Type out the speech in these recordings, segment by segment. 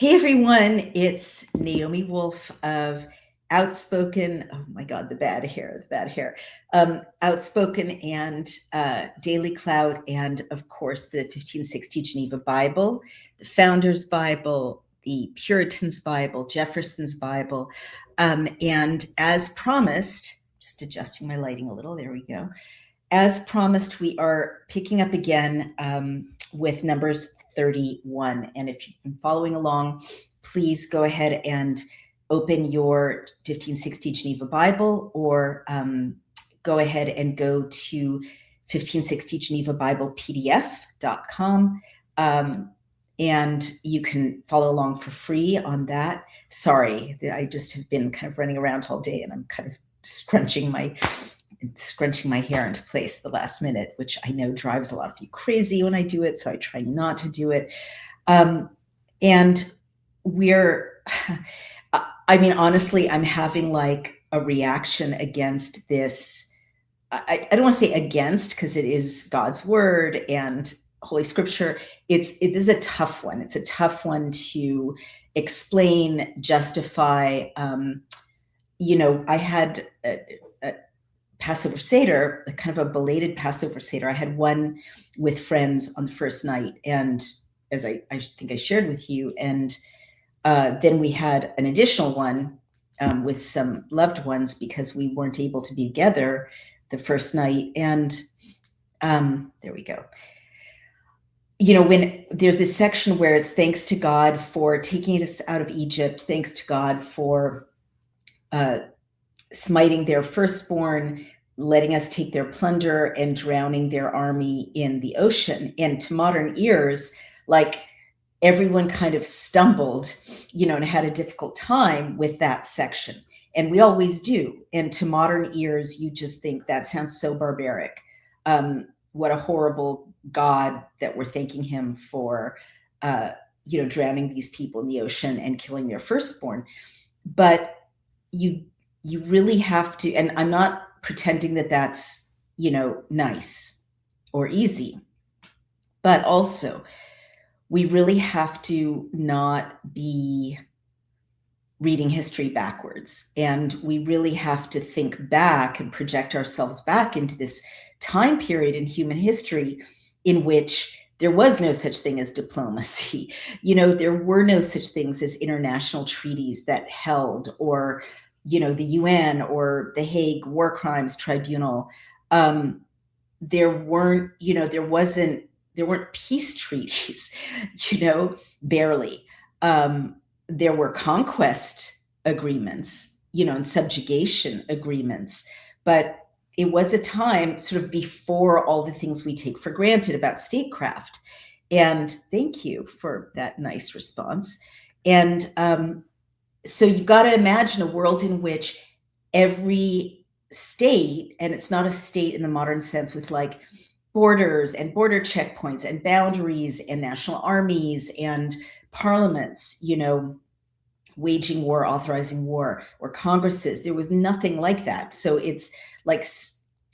Hey everyone, it's Naomi Wolf of Outspoken. Oh my God, the bad hair. Outspoken and Daily Cloud, and of course the 1560 Geneva Bible, the Founders Bible, the Puritans Bible, Jefferson's Bible. And as promised, just adjusting my lighting a little, there we go. As promised, we are picking up again with Numbers 31. And if you've been following along, please go ahead and open your 1560 Geneva Bible, or go ahead and go to 1560 Geneva Bible PDF.com. And you can follow along for free on that. Sorry, I just have been kind of running around all day, and I'm kind of scrunching my hair into place at the last minute, which I know drives a lot of you crazy when I do it, so I try not to do it. And honestly, I'm having like a reaction against this. I don't want to say against, because it is God's word and Holy Scripture. It is a tough one. It's a tough one to explain, justify. I had a Passover Seder, kind of a belated Passover Seder. I had one with friends on the first night, and as I think I shared with you, and then we had an additional one with some loved ones, because we weren't able to be together the first night. And there we go. When there's this section where it's thanks to God for taking us out of Egypt, thanks to God for smiting their firstborn, letting us take their plunder, and drowning their army in the ocean. And to modern ears, like, everyone kind of stumbled, and had a difficult time with that section. And we always do. And to modern ears, you just think that sounds so barbaric. What a horrible God that we're thanking him for, drowning these people in the ocean and killing their firstborn. But you really have to, and I'm not pretending that that's, nice or easy, but also we really have to not be reading history backwards. And we really have to think back and project ourselves back into this time period in human history in which there was no such thing as diplomacy. There were no such things as international treaties that held, or the UN or the Hague War Crimes Tribunal. There weren't peace treaties, barely. There were conquest agreements, and subjugation agreements, but it was a time sort of before all the things we take for granted about statecraft. And thank you for that nice response. And so you've got to imagine a world in which every state, and it's not a state in the modern sense with like borders and border checkpoints and boundaries and national armies and parliaments, waging war, authorizing war, or congresses. There was nothing like that. So it's like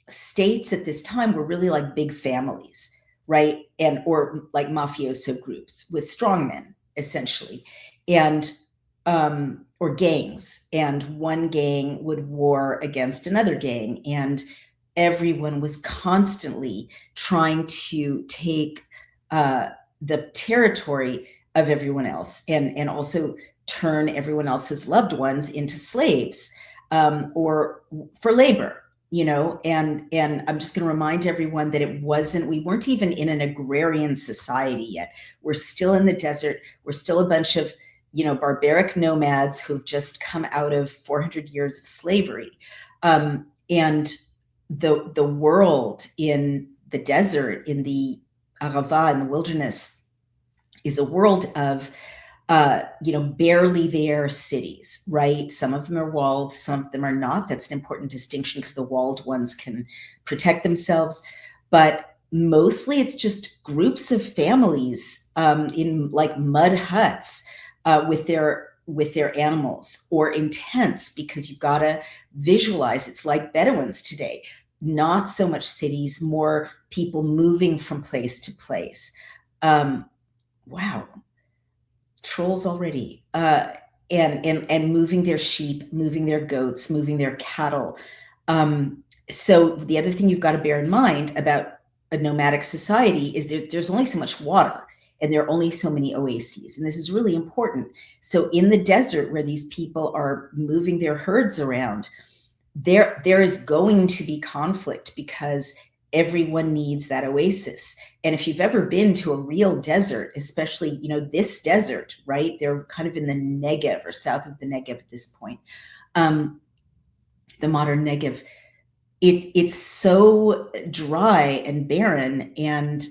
states at this time were really like big families, right? And or like mafioso groups with strongmen, essentially, and or gangs, and one gang would war against another gang, and everyone was constantly trying to take the territory of everyone else, and also turn everyone else's loved ones into slaves, or for labor, and I'm just going to remind everyone that we weren't even in an agrarian society yet. We're still in the desert. We're still a bunch of barbaric nomads who've just come out of 400 years of slavery. And the world in the desert, in the Arava, in the wilderness, is a world of, barely there cities, right? Some of them are walled, some of them are not. That's an important distinction, because the walled ones can protect themselves. But mostly it's just groups of families in like mud huts, with their animals, or in tents, because you've got to visualize it's like Bedouins today. Not so much cities, more people moving from place to place. Wow. trolls already, and moving their sheep, moving their goats, moving their cattle. So the other thing you've got to bear in mind about a nomadic society is there's only so much water, and there are only so many oases, and this is really important. So in the desert where these people are moving their herds around, there is going to be conflict because everyone needs that oasis. And if you've ever been to a real desert, especially, this desert, right? They're kind of in the Negev or south of the Negev at this point, the modern Negev. It's so dry and barren, and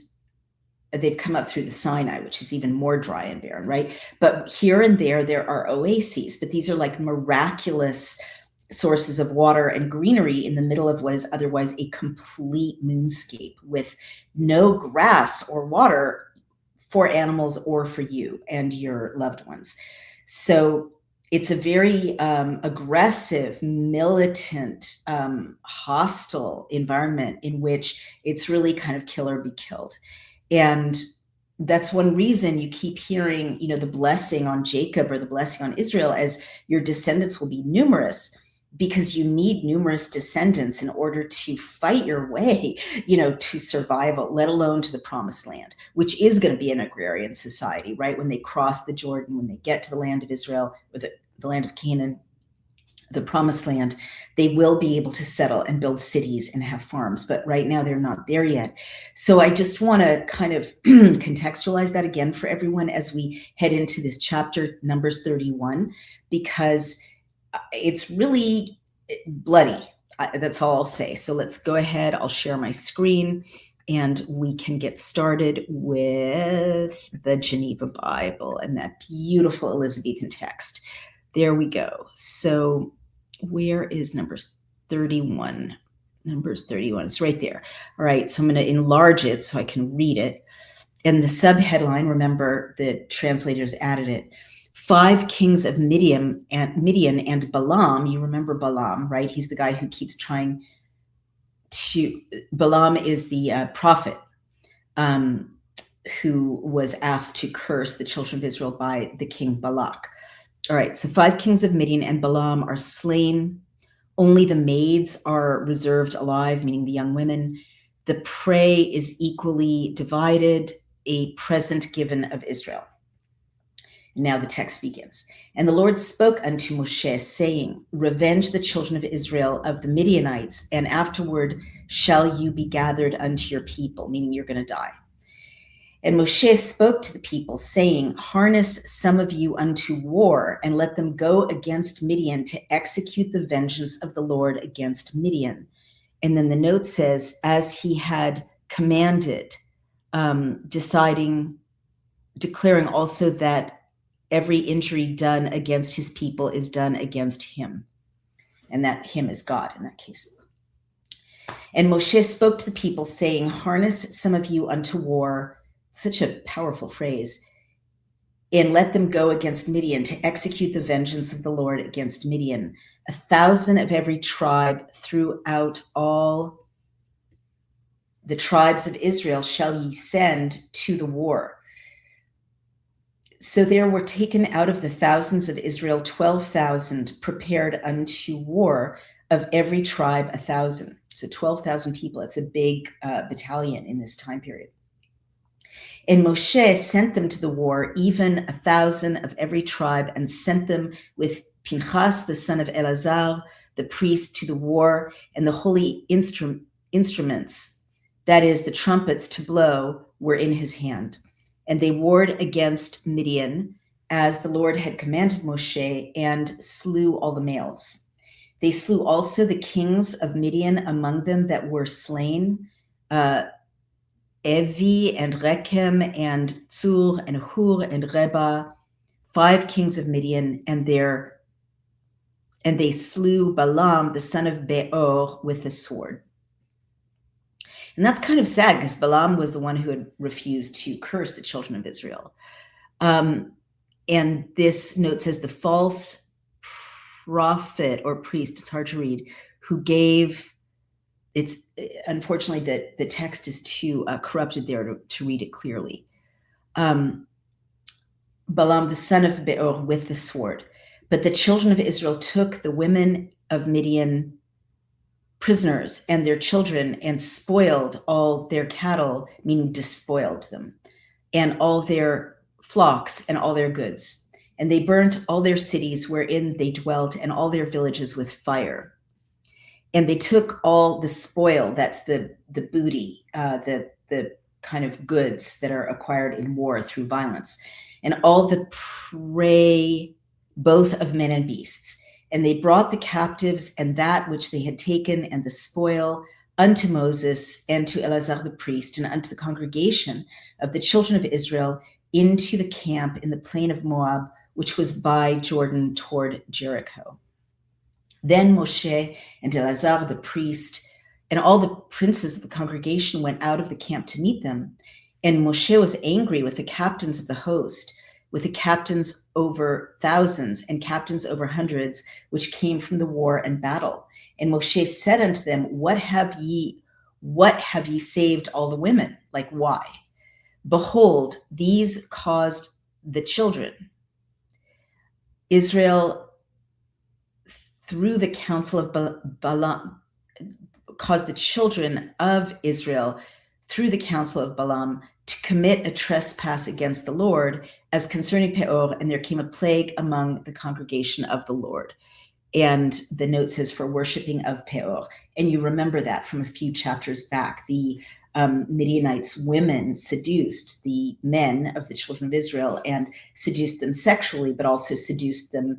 they've come up through the Sinai, which is even more dry and barren, right? But here and there are oases, but these are like miraculous sources of water and greenery in the middle of what is otherwise a complete moonscape with no grass or water for animals or for you and your loved ones. So it's a very aggressive, militant, hostile environment in which it's really kind of kill or be killed. And that's one reason you keep hearing, the blessing on Jacob or the blessing on Israel as your descendants will be numerous, because you need numerous descendants in order to fight your way, to survival, let alone to the promised land, which is going to be an agrarian society, right? When they cross the Jordan, when they get to the land of Israel, or the land of Canaan, the promised land, they will be able to settle and build cities and have farms. But right now they're not there yet. So I just want to kind of contextualize that again for everyone as we head into this chapter, Numbers 31, because it's really bloody. That's all I'll say. So let's go ahead. I'll share my screen and we can get started with the Geneva Bible and that beautiful Elizabethan text. There we go. So where is Numbers 31? Numbers 31, it's right there. All right, so I'm going to enlarge it so I can read it. And the subheadline, remember the translators added it, 5 kings of Midian and Balaam. You remember Balaam, right? He's the guy who keeps trying to, Balaam is the prophet who was asked to curse the children of Israel by the king Balak. All right, so 5 kings of Midian and Balaam are slain. Only the maids are reserved alive, meaning the young women. The prey is equally divided, a present given of Israel. Now the text begins. And the Lord spoke unto Moshe, saying, revenge the children of Israel of the Midianites, and afterward shall you be gathered unto your people, meaning you're going to die. And Moshe spoke to the people, saying, harness some of you unto war, and let them go against Midian to execute the vengeance of the Lord against Midian. And then the note says, as he had commanded, declaring also that every injury done against his people is done against him. And that him is God in that case. And Moshe spoke to the people, saying, harness some of you unto war. Such a powerful phrase. And let them go against Midian to execute the vengeance of the Lord against Midian. 1,000 of every tribe throughout all the tribes of Israel shall ye send to the war. So there were taken out of the thousands of Israel 12,000 prepared unto war, of every tribe 1,000. So 12,000 people. It's a big battalion in this time period. And Moshe sent them to the war, even 1,000 of every tribe, and sent them with Pinchas, the son of Eleazar, the priest, to the war, and the holy instruments, that is, the trumpets to blow, were in his hand. And they warred against Midian, as the Lord had commanded Moshe, and slew all the males. They slew also the kings of Midian among them that were slain, Evi and Rechem and Tzur and Hur and Reba, 5 kings of Midian, and they slew Balaam, the son of Beor, with the sword. And that's kind of sad because Balaam was the one who had refused to curse the children of Israel. And this note says the false prophet or priest, it's hard to read, who gave, it's unfortunately the text is too corrupted there to read it clearly. Balaam the son of Beor with the sword. But the children of Israel took the women of Midian prisoners and their children and spoiled all their cattle, meaning despoiled them, and all their flocks and all their goods. And they burnt all their cities wherein they dwelt and all their villages with fire. And they took all the spoil, that's the booty, the kind of goods that are acquired in war through violence, and all the prey, both of men and beasts. And they brought the captives and that which they had taken and the spoil unto Moses and to Eleazar the priest and unto the congregation of the children of Israel into the camp in the plain of Moab, which was by Jordan toward Jericho. Then Moshe and Eleazar the priest and all the princes of the congregation went out of the camp to meet them. And Moshe was angry with the captains of the host, with the captains over thousands and captains over hundreds, which came from the war and battle. And Moshe said unto them, What have ye saved all the women? Like, why? Behold, these caused the children. Israel through the counsel of Balaam, caused the children of Israel through the counsel of Balaam to commit a trespass against the Lord as concerning Peor, and there came a plague among the congregation of the Lord. And the note says for worshiping of Peor. And you remember that from a few chapters back. The Midianites women seduced the men of the children of Israel and seduced them sexually, but also seduced them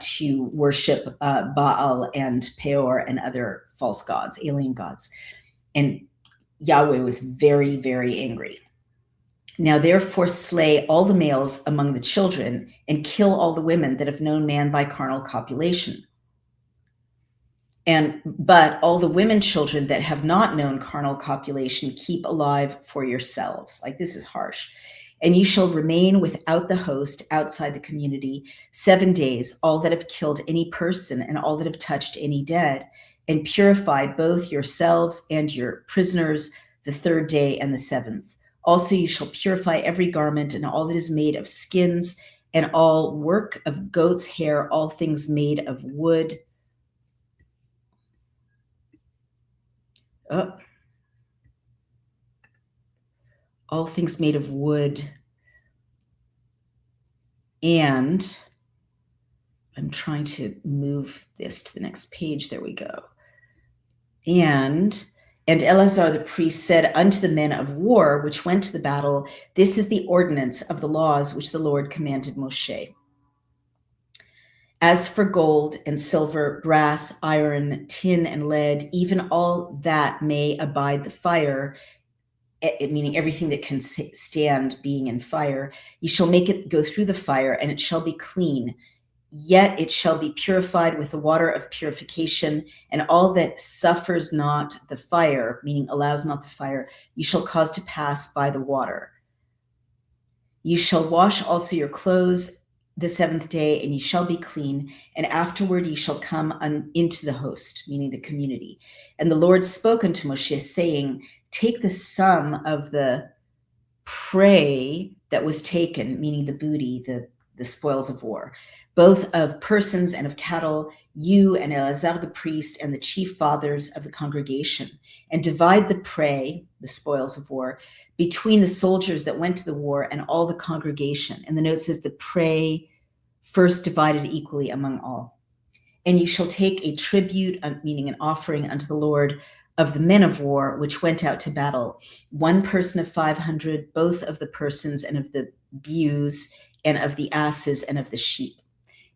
to worship Baal and Peor and other false gods, alien gods. And Yahweh was very, very angry. Now therefore slay all the males among the children and kill all the women that have known man by carnal copulation. But all the women children that have not known carnal copulation keep alive for yourselves. Like, this is harsh. And you shall remain without the host, outside the community, 7 days, all that have killed any person and all that have touched any dead, and purify both yourselves and your prisoners the 3rd day and the 7th. Also you shall purify every garment and all that is made of skins and all work of goat's hair, all things made of wood. All things made of wood. And I'm trying to move this to the next page. There we go. And Eleazar the priest said unto the men of war which went to the battle, This is the ordinance of the laws which the Lord commanded Moshe. As for gold and silver, brass, iron, tin, and lead, even all that may abide the fire, meaning everything that can stand being in fire, you shall make it go through the fire, and it shall be clean. Yet it shall be purified with the water of purification, and all that suffers not the fire, meaning allows not the fire, you shall cause to pass by the water. You shall wash also your clothes the 7th day, and ye shall be clean, and afterward ye shall come into the host, meaning the community. And the Lord spoke unto Moshe, saying, Take the sum of the prey that was taken, meaning the booty, the spoils of war, both of persons and of cattle, you and Eleazar the priest and the chief fathers of the congregation, and divide the prey, the spoils of war, between the soldiers that went to the war and all the congregation. And the note says the prey first divided equally among all. And you shall take a tribute, meaning an offering unto the Lord, of the men of war which went out to battle, 1 person of 500, both of the persons and of the ewes and of the asses and of the sheep.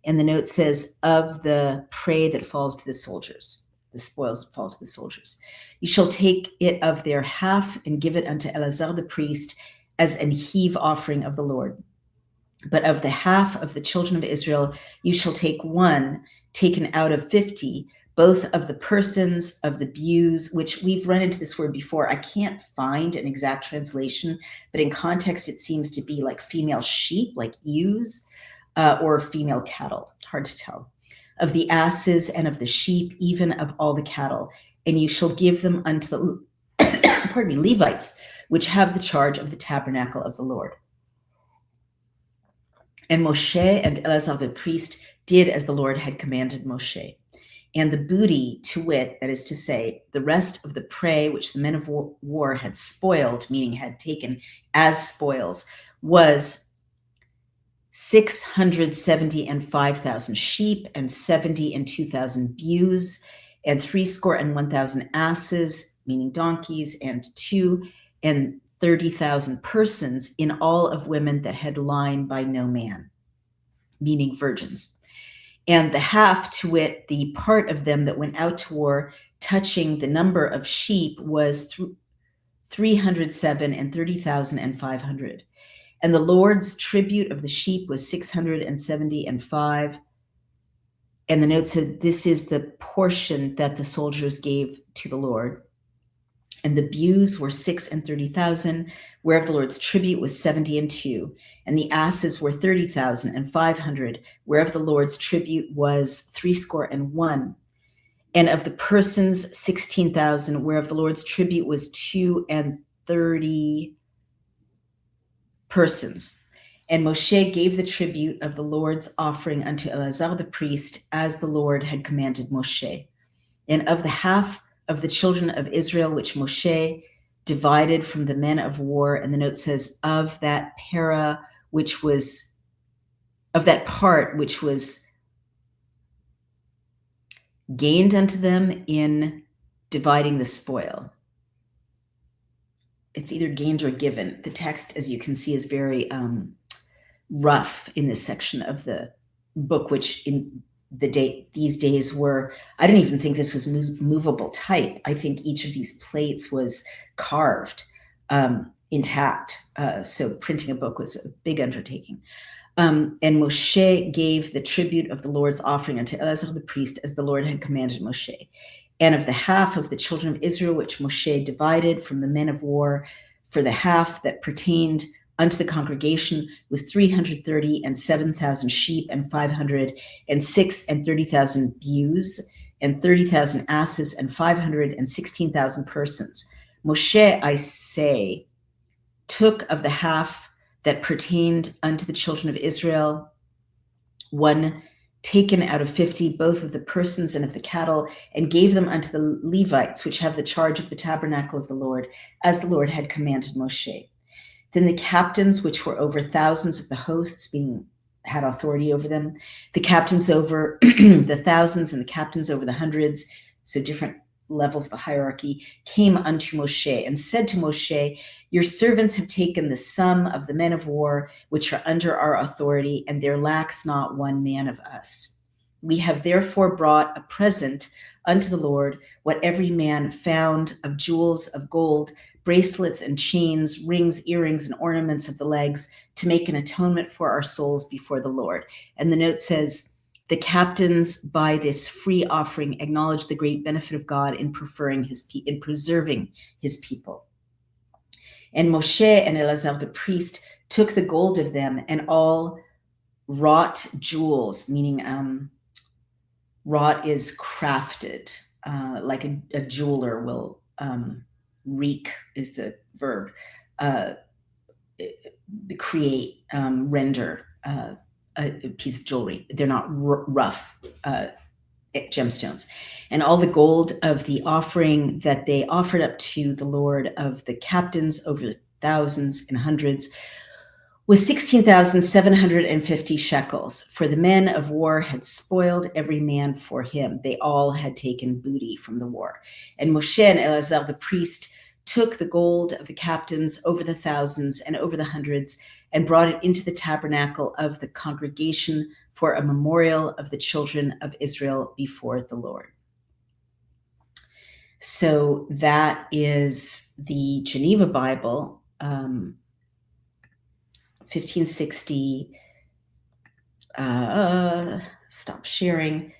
And the note says, of the prey that falls to the soldiers, the spoils that fall to the soldiers. You shall take it of their half and give it unto Eleazar the priest as an heave offering of the Lord. But of the half of the children of Israel, you shall take 1 taken out of 50, both of the persons, of the ewes, which we've run into this word before. I can't find an exact translation, but in context, it seems to be like female sheep, like ewes, or female cattle. It's hard to tell. Of the asses and of the sheep, even of all the cattle. And you shall give them unto the Levites, which have the charge of the tabernacle of the Lord. And Moshe and Eleazar the priest did as the Lord had commanded Moshe. And the booty, to wit, that is to say, the rest of the prey which the men of war had spoiled, meaning had taken as spoils, was 675,000 sheep, and 72,000 ewes, and 61,000 asses, meaning donkeys, and 32,000 persons, in all of women that had line by no man, meaning virgins. And the half, to wit, the part of them that went out to war, touching the number of sheep, was 307 and 30,500. And the Lord's tribute of the sheep was 675. And the note said, this is the portion that the soldiers gave to the Lord. And the ewes were 6 and 30,000, whereof the Lord's tribute was 70 and 2. And the asses were 30,500, whereof the Lord's tribute was 61. And of the persons 16,000, whereof the Lord's tribute was 32 persons. And Moshe gave the tribute of the Lord's offering unto Eleazar the priest, as the Lord had commanded Moshe. And of the half of the children of Israel, which Moshe divided from the men of war, and the note says, of that part which was gained unto them in dividing the spoil. It's either gained or given. The text, as you can see, is very rough in this section of the book, which in these days were, I don't even think this was movable type. I think each of these plates was carved intact. So printing a book was a big undertaking. And Moshe gave the tribute of the Lord's offering unto Eleazar the priest, as the Lord had commanded Moshe. And of the half of the children of Israel, which Moshe divided from the men of war, for the half that pertained unto the congregation was 330 and 7,000 sheep, and 506 and 30,000 ewes, and 30,000 asses, and 516,000 persons. Moshe, I say, took of the half that pertained unto the children of Israel, one taken out of 50, both of the persons and of the cattle, and gave them unto the Levites, which have the charge of the tabernacle of the Lord, as the Lord had commanded Moshe. Then the captains, which were over thousands of the hosts, had authority over them, the captains over the thousands and the captains over the hundreds, so different levels of a hierarchy, came unto Moshe and said to Moshe, your servants have taken the sum of the men of war, which are under our authority, and there lacks not one man of us. We have therefore brought a present unto the Lord, what every man found of jewels of gold, bracelets and chains, rings, earrings, and ornaments of the legs, to make an atonement for our souls before the Lord. And the note says, the captains by this free offering acknowledge the great benefit of God in preserving his people. And Moshe and Eleazar the priest took the gold of them and all wrought jewels, meaning wrought is crafted, like a jeweler will reek is the verb, create, render a piece of jewelry. They're not rough gemstones. And all the gold of the offering that they offered up to the Lord of the captains over thousands and hundreds was 16,750 shekels. For the men of war had spoiled every man for him. They all had taken booty from the war. And Moshe and Eleazar the priest took the gold of the captains over the thousands and over the hundreds, and brought it into the tabernacle of the congregation for a memorial of the children of Israel before the Lord. So that is the Geneva Bible, 1560. Stop sharing.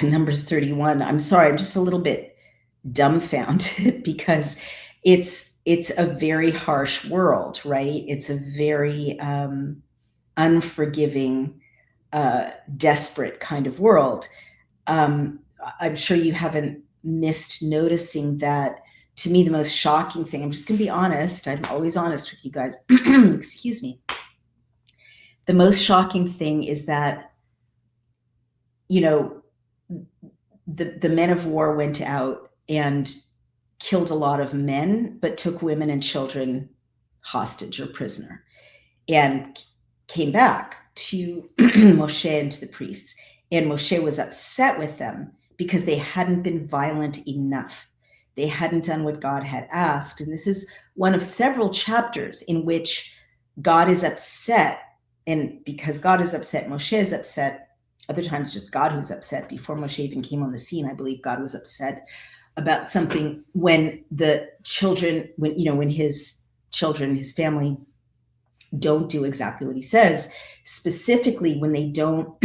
Numbers 31. I'm sorry, I'm just a little bit dumbfounded because it's a very harsh world, right? It's a very unforgiving, desperate kind of world. I'm sure you haven't missed noticing that to me, the most shocking thing, I'm just going to be honest. I'm always honest with you guys. Excuse me. The most shocking thing is that, you know, the men of war went out and killed a lot of men, but took women and children hostage or prisoner, and came back to Moshe and to the priests. And Moshe was upset with them because they hadn't been violent enough. They hadn't done what God had asked. And this is one of several chapters in which God is upset. And because God is upset, Moshe is upset. Other times just God who's upset. Before Moshe even came on the scene, I believe God was upset about something when the children, when his children, his family don't do exactly what he says, specifically when they don't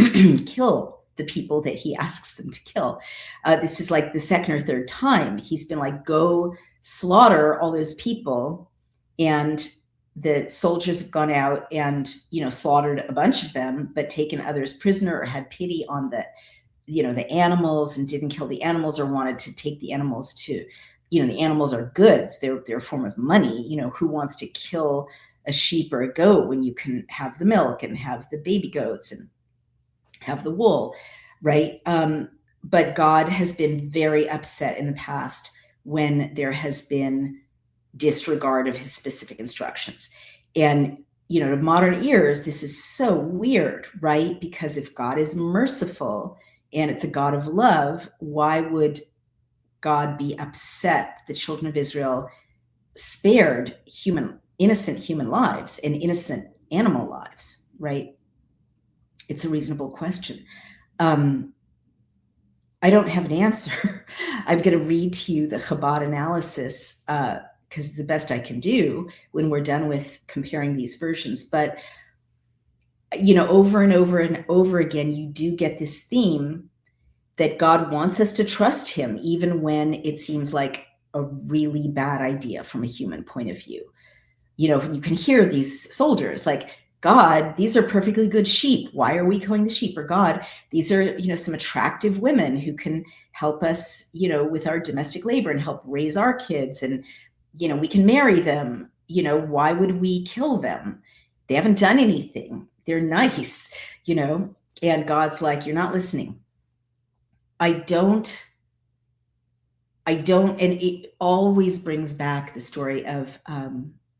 kill the people that he asks them to kill. This is like the second or third time he's been like, go slaughter all those people. And the soldiers have gone out and, slaughtered a bunch of them, but taken others prisoner or had pity on the animals and didn't kill the animals, or wanted to take the animals to, the animals are goods. They're a form of money. Who wants to kill a sheep or a goat when you can have the milk and have the baby goats and have the wool, right? But God has been very upset in the past when there has been disregard of his specific instructions. And, to modern ears, this is so weird, right? Because if God is merciful and it's a God of love, why would God be upset the children of Israel spared innocent human lives and innocent animal lives, right? It's a reasonable question. I don't have an answer. I'm going to read to you the Chabad analysis because it's the best I can do when we're done with comparing these versions. But, over and over and over again, you do get this theme that God wants us to trust him, even when it seems like a really bad idea from a human point of view. You can hear these soldiers like, God, these are perfectly good sheep. Why are we killing the sheep? Or God, these are, some attractive women who can help us, with our domestic labor and help raise our kids. And, we can marry them. Why would we kill them? They haven't done anything. They're nice, and God's like, you're not listening. I don't, and it always brings back the story of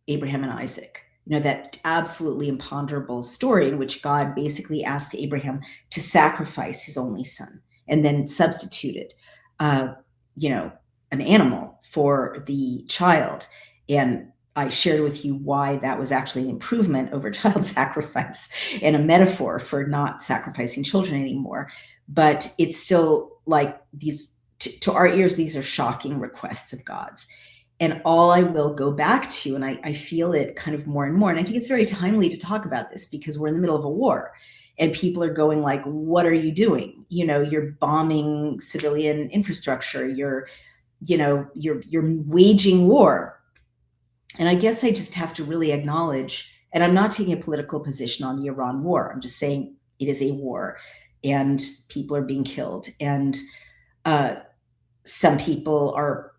Abraham and Isaac, that absolutely imponderable story in which God basically asked Abraham to sacrifice his only son and then substituted, an animal for the child. And I shared with you why that was actually an improvement over child sacrifice and a metaphor for not sacrificing children anymore. But it's still like these, to our ears, these are shocking requests of God's. And all I will go back to, and I feel it kind of more and more, and I think it's very timely to talk about this because we're in the middle of a war and people are going like, what are you doing? You're bombing civilian infrastructure. You're waging war. And I guess I just have to really acknowledge, and I'm not taking a political position on the Iran war. I'm just saying it is a war and people are being killed. And some people are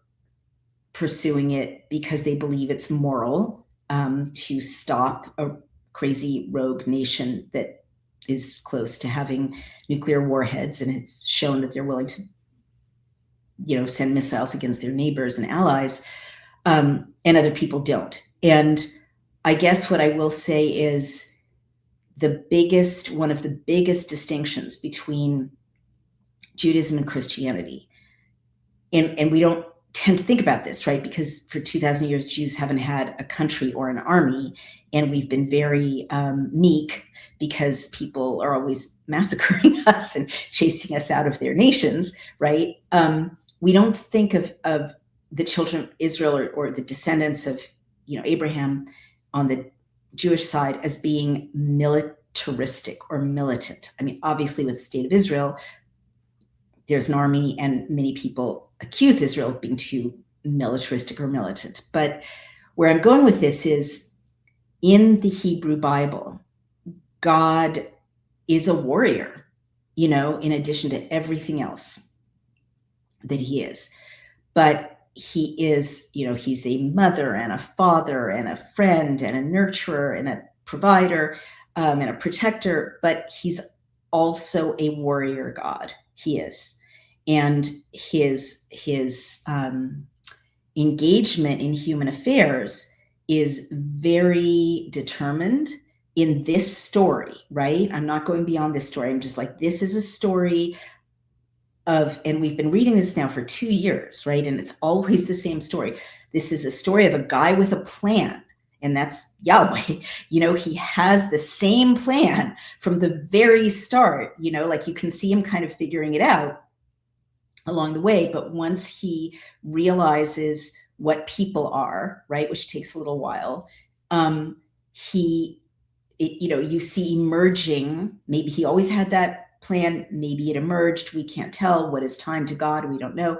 pursuing it because they believe it's moral to stop a crazy rogue nation that is close to having nuclear warheads, and it's shown that they're willing to, send missiles against their neighbors and allies, and other people don't. And I guess what I will say is one of the biggest distinctions between Judaism and Christianity, and we don't tend to think about this, right? Because for 2,000 years, Jews haven't had a country or an army, and we've been very meek because people are always massacring us and chasing us out of their nations, right? We don't think of the children of Israel or the descendants of, Abraham on the Jewish side as being militaristic or militant. I mean, obviously with the state of Israel, there's an army, and many people accuse Israel of being too militaristic or militant. But where I'm going with this is, in the Hebrew Bible, God is a warrior, in addition to everything else that he is. But he is, he's a mother and a father and a friend and a nurturer and a provider, and a protector, but he's also a warrior God. He is. And his engagement in human affairs is very determined in this story, right? I'm not going beyond this story. I'm just like, this is a story of, and we've been reading this now for 2 years, right? And it's always the same story. This is a story of a guy with a plan, and that's Yahweh. He has the same plan from the very start, like you can see him kind of figuring it out along the way. But once he realizes what people are, right, which takes a little while, you see emerging, maybe he always had that plan, maybe it emerged, we can't tell. What is time to God? We don't know.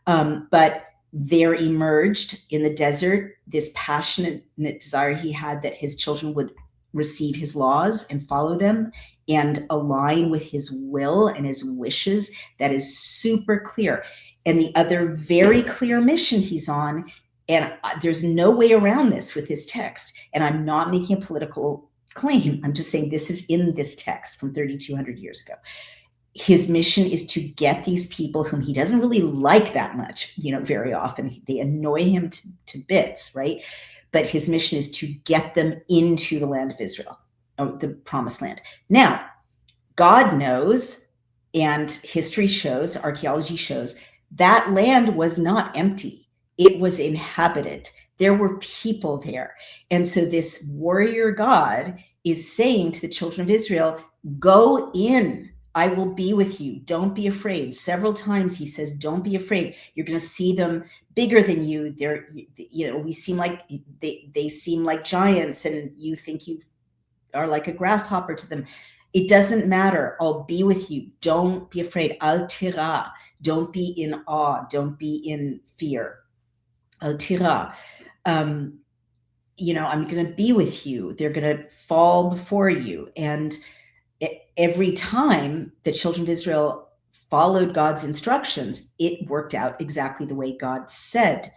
But there emerged in the desert this passionate desire he had that his children would receive his laws and follow them and align with his will and his wishes. That is super clear. And the other very clear mission he's on, and there's no way around this with his text, and I'm not making a political claim, I'm just saying this is in this text from 3,200 years ago. His mission is to get these people whom he doesn't really like that much, very often. They annoy him to bits, right? But his mission is to get them into the land of Israel, the promised land. Now, God knows, and history shows, archaeology shows, that land was not empty. It was inhabited. There were people there. And so this warrior God is saying to the children of Israel, go in. I will be with you. Don't be afraid. Several times he says, don't be afraid. You're going to see them bigger than you. We seem like they seem like giants, and you think you are like a grasshopper to them. It doesn't matter. I'll be with you. Don't be afraid. Al tira. Don't be in awe. Don't be in fear. Al tira. I'm going to be with you. They're going to fall before you. And every time the children of Israel followed God's instructions, it worked out exactly the way God said.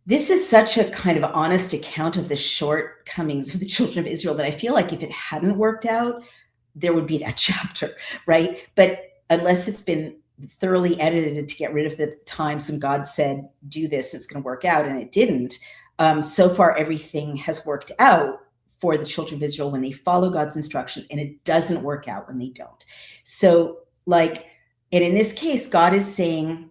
This is such a kind of honest account of the shortcomings of the children of Israel that I feel like if it hadn't worked out, there would be that chapter, right? But unless it's been thoroughly edited to get rid of the times when God said, do this, it's going to work out, and it didn't. So far, everything has worked out for the children of Israel when they follow God's instruction, and it doesn't work out when they don't. So and in this case, God is saying,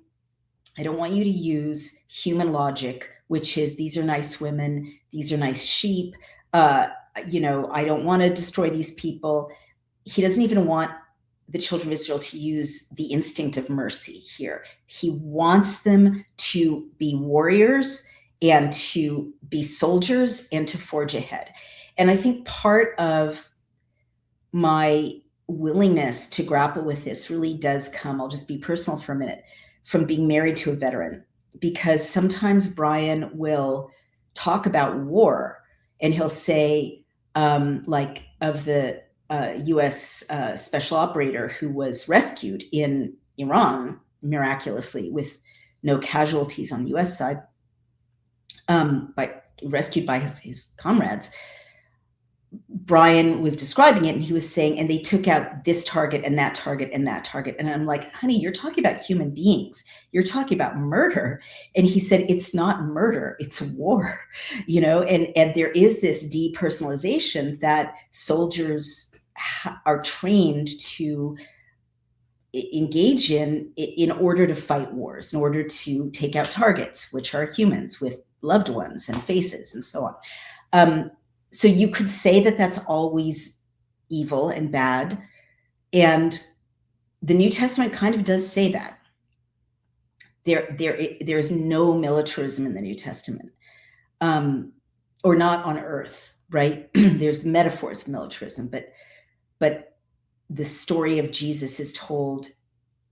I don't want you to use human logic, which is, these are nice women, these are nice sheep. I don't want to destroy these people. He doesn't even want the children of Israel to use the instinct of mercy here. He wants them to be warriors and to be soldiers and to forge ahead. And I think part of my willingness to grapple with this really does come, I'll just be personal for a minute, from being married to a veteran. Because sometimes Brian will talk about war, and he'll say, of the US special operator who was rescued in Iran miraculously with no casualties on the US side, but rescued by his comrades. Brian was describing it, and he was saying, and they took out this target and that target and that target. And I'm like, honey, you're talking about human beings. You're talking about murder. And he said, it's not murder, it's war, and there is this depersonalization that soldiers are trained to engage in order to fight wars, in order to take out targets, which are humans with loved ones and faces and so on. So you could say that that's always evil and bad. And the New Testament kind of does say that. There's no militarism in the New Testament, or not on earth, right? There's metaphors of militarism, but the story of Jesus is told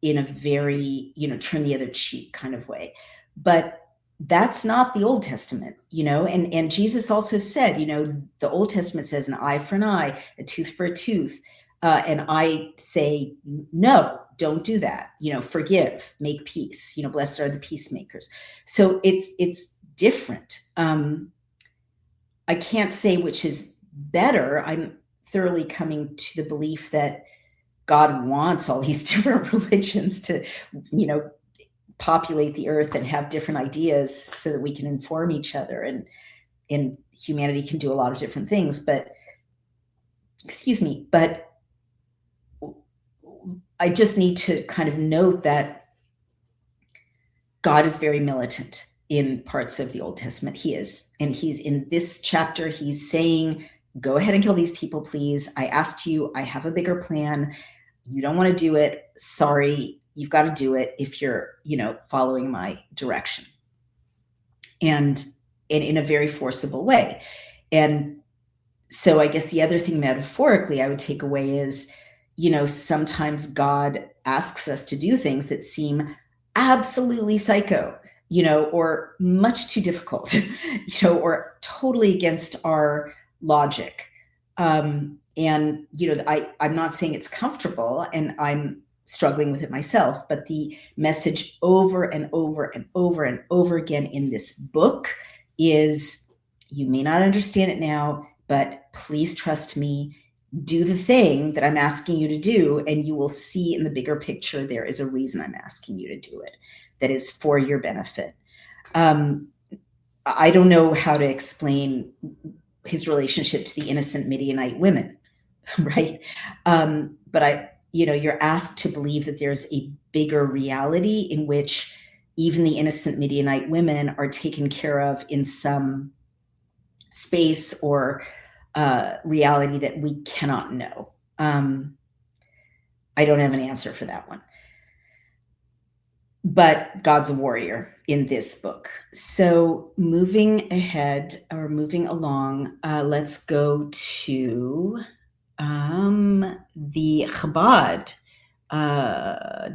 in a very, turn the other cheek kind of way. But that's not the Old Testament, and Jesus also said, the Old Testament says an eye for an eye, a tooth for a tooth. And I say, no, don't do that. Forgive, make peace. Blessed are the peacemakers. So it's different. I can't say which is better. I'm thoroughly coming to the belief that God wants all these different religions to, populate the earth and have different ideas so that we can inform each other, and humanity can do a lot of different things. But I just need to kind of note that God is very militant in parts of the Old Testament. He is. And he's in this chapter, he's saying, go ahead and kill these people, please. I asked you, I have a bigger plan. You don't want to do it. Sorry, you've got to do it if you're, following my direction. And in a very forcible way. And so I guess the other thing metaphorically I would take away is, sometimes God asks us to do things that seem absolutely psycho, or much too difficult, or totally against our logic. And, I'm not saying it's comfortable, and I'm struggling with it myself, but the message over and over and over and over again in this book is, you may not understand it now, but please trust me, do the thing that I'm asking you to do, and you will see in the bigger picture there is a reason I'm asking you to do it that is for your benefit. I don't know how to explain his relationship to the innocent Midianite women, right? But you're asked to believe that there's a bigger reality in which even the innocent Midianite women are taken care of in some space or reality that we cannot know. I don't have an answer for that one. But God's a warrior in this book. So moving along, let's go to the Chabad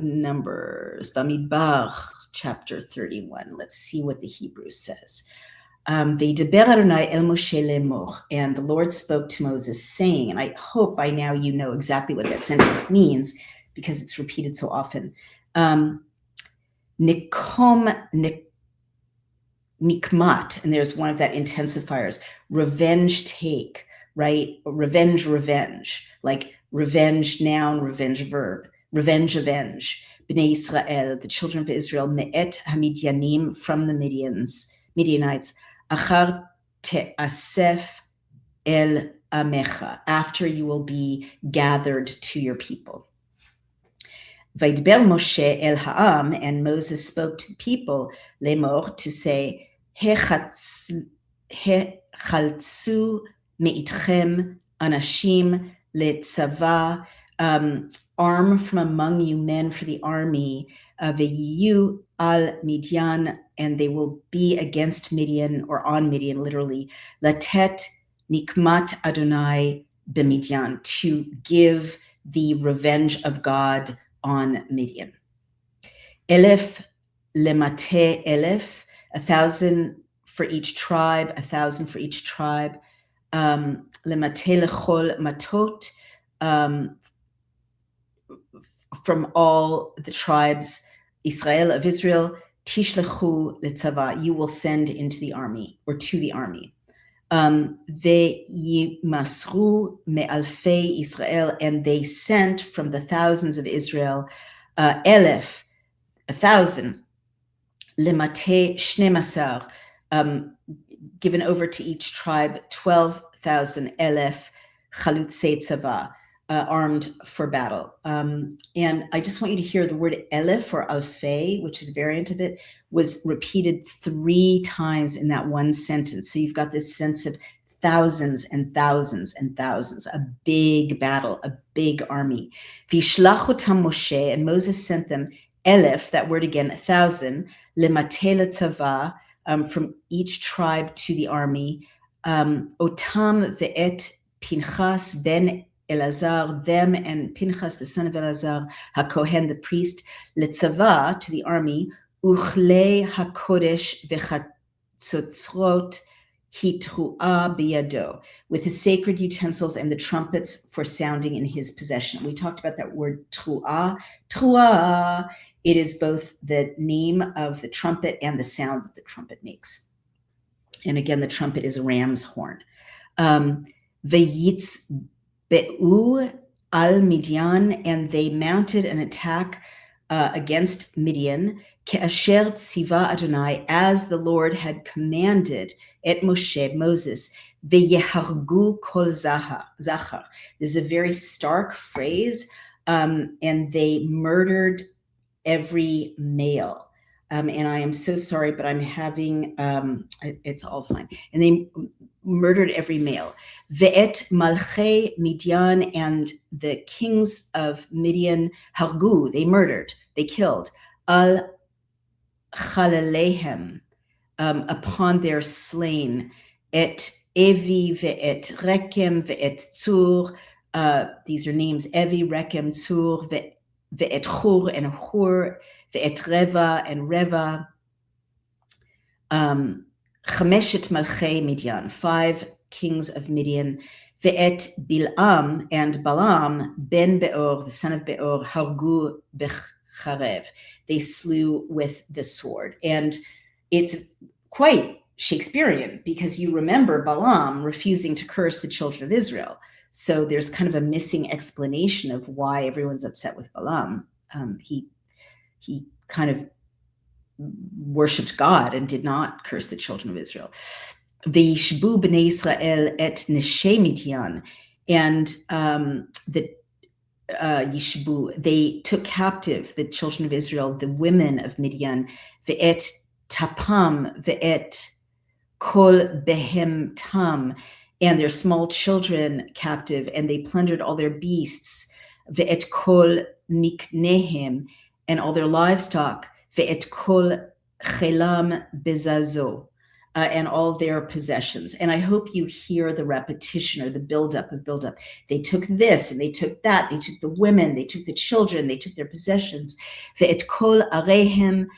numbers, Bamidbar, chapter 31. Let's see what the Hebrew says. V'yidaber Adonai el Moshe lemor, and the Lord spoke to Moses, saying, and I hope by now you know exactly what that sentence means because it's repeated so often. Nikmat, and there's one of that intensifiers, revenge take, right? Revenge, like revenge noun, revenge verb, revenge, avenge. Bnei Israel, the children of Israel, me'et hamidyanim, from the Midianites, achar te'asef el amecha, after you will be gathered to your people. Vayidber Moshe el ha'am, and Moses spoke to the people, lemor, to say, hechaltzu me'itchem anashim letzava, arm from among you men for the army, ve'yu al Midian, and they will be against Midian, or on Midian, literally, latet nikmat Adonai b'Midian, to give the revenge of God on Midian. Elef lemate elef, 1,000 for each tribe, 1,000 for each tribe. Lemate lechol matot, from all the tribes, Israel of Israel, tishlechu letzava, you will send into the army, or to the army. Ve'yimasru me'alfei Israel, and they sent from the thousands of Israel, elef, 1,000, lemate shnemasar, given over to each tribe, 12,000 elef, chalutzei tzava, armed for battle. And I just want you to hear the word elef, or alfei, which is a variant of it, was repeated 3 times in that one sentence. So you've got this sense of thousands and thousands and thousands, a big battle, a big army. Vishlach otam Moshe, and Moses sent them elef, that word again, 1,000, lemate letzava, from each tribe to the army. Otam ve'et Pinchas ben Elazar, them and Pinchas, the son of Elazar, HaKohen, the priest, letzava, to the army, uchlei HaKodesh v'chatzotzrot hitruah biyado, with his sacred utensils and the trumpets for sounding in his possession. We talked about that word truah. Truah, it is both the name of the trumpet and the sound that the trumpet makes. And again, the trumpet is a ram's horn. Veyitzbe'u al Midian, and they mounted an attack against Midian, ke'asher tziva Adonai, as the Lord had commanded et Moshe, Moses, veyehargu kol zachar. This is a very stark phrase, and they murdered every male. And I am so sorry, but I'm having, it's all fine. And they murdered every male. Ve'et malchei Midian, and the kings of Midian, hargu, they murdered, they killed, al chalalehem, upon their slain, et Evi ve'et Rekem ve'et Tzur, these are names, Evi, Rekem, Tzur, ve'et Chur, and Hur, ve'et Reva, and Reva, Chameshet Malchei Midian, 5 kings of Midian, ve'et Bil'am, and Balaam, ben Beor, the son of Beor, hargu becharev, they slew with the sword. And it's quite Shakespearean, because you remember Balaam refusing to curse the children of Israel. So there's kind of a missing explanation of why everyone's upset with Balaam. He kind of worshipped God and did not curse the children of Israel. Ve'yishbu b'nei Israel et neshei Midian, and the Yishbu, they took captive the children of Israel, the women of Midian, ve'et tapam, ve'et kol behem tam, and their small children captive, and they plundered all their beasts, ve'et kol miknehem, and all their livestock, ve'et kol chelam bezazo, and all their possessions. And I hope you hear the repetition or the buildup of buildup. They took this and they took that. They took the women, they took the children, they took their possessions. Ve'et kol arehem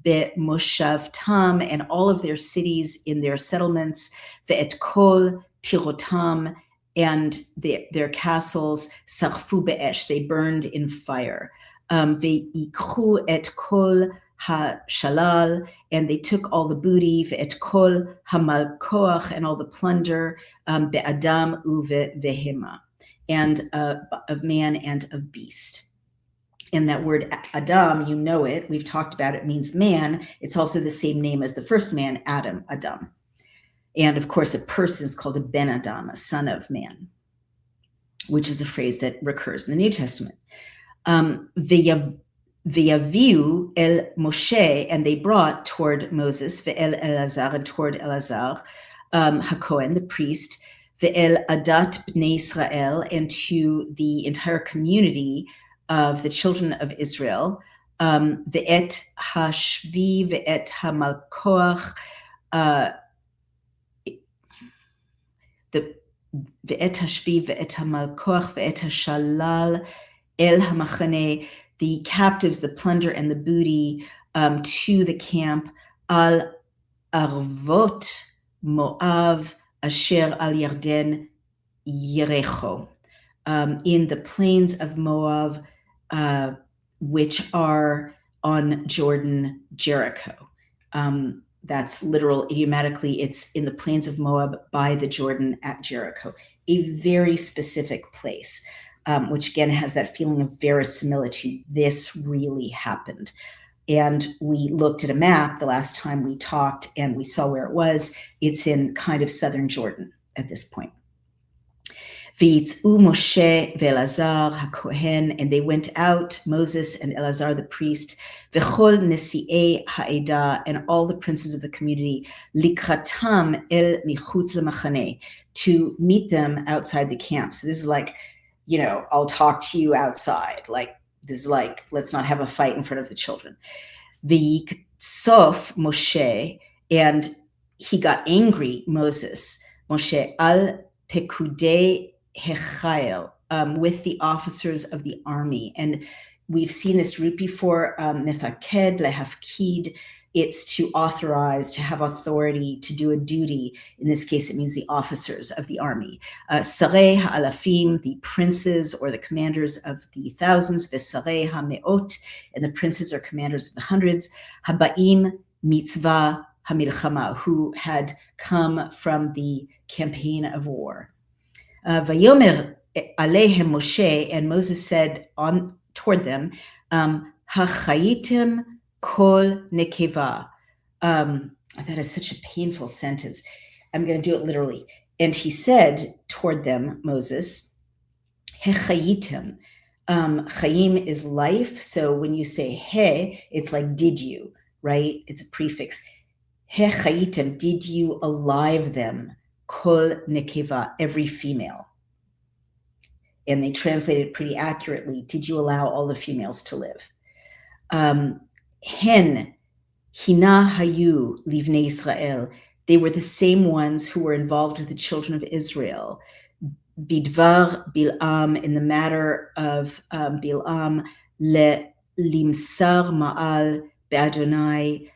be'moshav tam, and all of their cities in their settlements. Ve'et kol tirotam, and their castles. Sarfu be'esh, they burned in fire. Ve'ikhu et kol ha-shalal, and they took all the booty, ve'et kol ha-malkoach, and all the plunder, be'adam u've'hema, and of man and of beast. And that word Adam, you know it, we've talked about it, means man. It's also the same name as the first man, Adam, Adam. And of course, a person is called a Ben Adam, a son of man, which is a phrase that recurs in the New Testament. Ve'yaviu el Moshe, and they brought toward Moses, ve'el Elazar, and toward Elazar, HaKohen, the priest, ve'el adat bnei Israel, and to the entire community of the children of Israel, ve'et hashvi ve'et hamalkoach, ve'et hashvi ve'et hamalkoach ve'et hashalal el hamachane, the captives, the plunder, and the booty, to the camp, al arvot Moav asher al Yarden Yerecho, in the plains of Moab, which are on Jordan, Jericho. That's literal, idiomatically, it's in the plains of Moab by the Jordan at Jericho, a very specific place. Which again has that feeling of verisimilitude. This really happened. And we looked at a map the last time we talked and we saw where it was. It's in kind of southern Jordan at this point. V'yitz'u Moshe ve'Elazar HaKohen, and they went out, Moses and Elazar the priest, v'chol nesi'ei ha'edah, and all the princes of the community, likratam el michutz lemachaneh, to meet them outside the camp. So this is like, you know, I'll talk to you outside. Like, this is like, let's not have a fight in front of the children. V'yiksof Moshe, and he got angry, Moses, Moshe, al pekudei hechael, with the officers of the army. And we've seen this root before, mefaked, lehafkid, It's to authorize, to have authority, to do a duty. In this case, it means the officers of the army. Sarei ha'alafim, the princes or the commanders of the thousands. V'sarei ha'me'ot, and the princes or commanders of the hundreds. Haba'im mitzvah hamilchama, who had come from the campaign of war. Vayomer alehem Moshe, and Moses said toward them, Hachayitim kol nekeva. That is such a painful sentence. I'm going to do it literally. And he said toward them, Moses, Hechayitim. Chayim is life. So when you say he, it's like did you, right? It's a prefix. Hechayitim, did you alive them? Kol nekeva, every female. And they translated pretty accurately, did you allow all the females to live? Hen, hina hayu livnei Israel. They were the same ones who were involved with the children of Israel. Bidvar Bil'am, in the matter of Bil'am, le limsar ma'al be'adonai,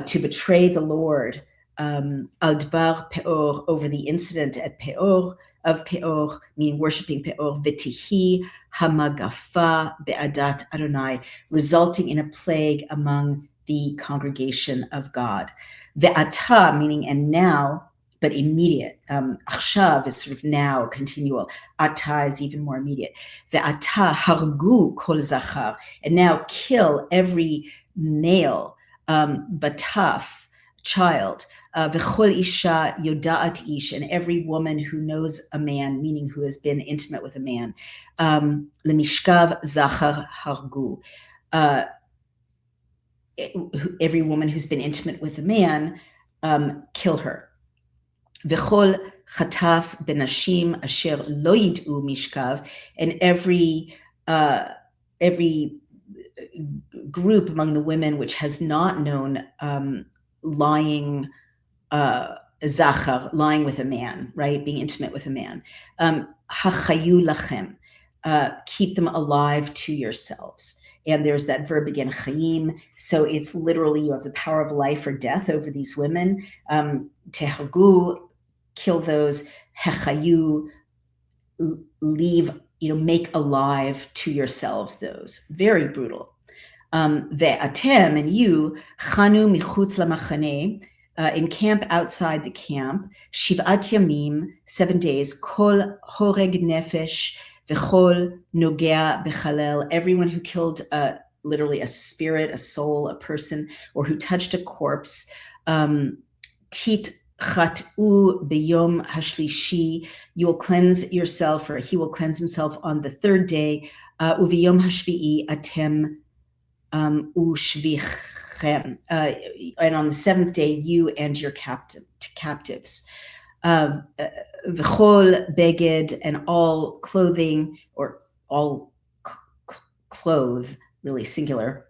to betray the Lord, al dvar Peor, over the incident at Peor, of Peor, meaning worshiping Peor, v'tihi hamagafa be'adat Adonai, resulting in a plague among the congregation of God. Ve'ata, meaning and now, but immediate. Achshav is sort of now, continual. Ata is even more immediate. Ve'ata hargu kol zachar, and now kill every male, bataf, child. V'chol isha yodaat ish, and every woman who knows a man, meaning who has been intimate with a man. Lemishkav zachar hargu. Every woman who's been intimate with a man, kill her. V'chol chataf benashim asher lo yid'u mishkav, and every group among the women which has not known lying zachar, lying with a man, right, being intimate with a man. Hachayu lachem, keep them alive to yourselves. And there's that verb again, chayim. So it's literally you have the power of life or death over these women. Tehagu, kill those. Hechayu, leave, make alive to yourselves those. Very brutal. Ve'atem, and you, chanu michutz lamachaneh, encamp outside the camp, shiv'at yamim, 7 days, kol horeg nefesh, v'chol nogea b'chalel, everyone who killed literally a spirit, a soul, a person, or who touched a corpse, tit chat'u b'yom hashlishi, you will cleanse yourself, or he will cleanse himself on the 3rd day, uv'yom hashvi'i atem ushvichem, and on the 7th day, you and your captives. V'chol beged, and all clothing, or all clothe, really singular.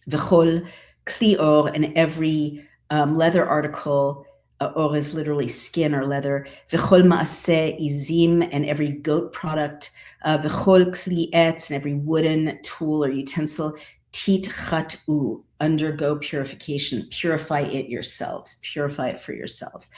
V'chol klior, and every leather article, or is literally skin or leather. V'chol maaseh izim, and every goat product. V'chol kli etz, and every wooden tool or utensil. Tit chat'u, undergo purification, purify it yourselves, purify it for yourselves.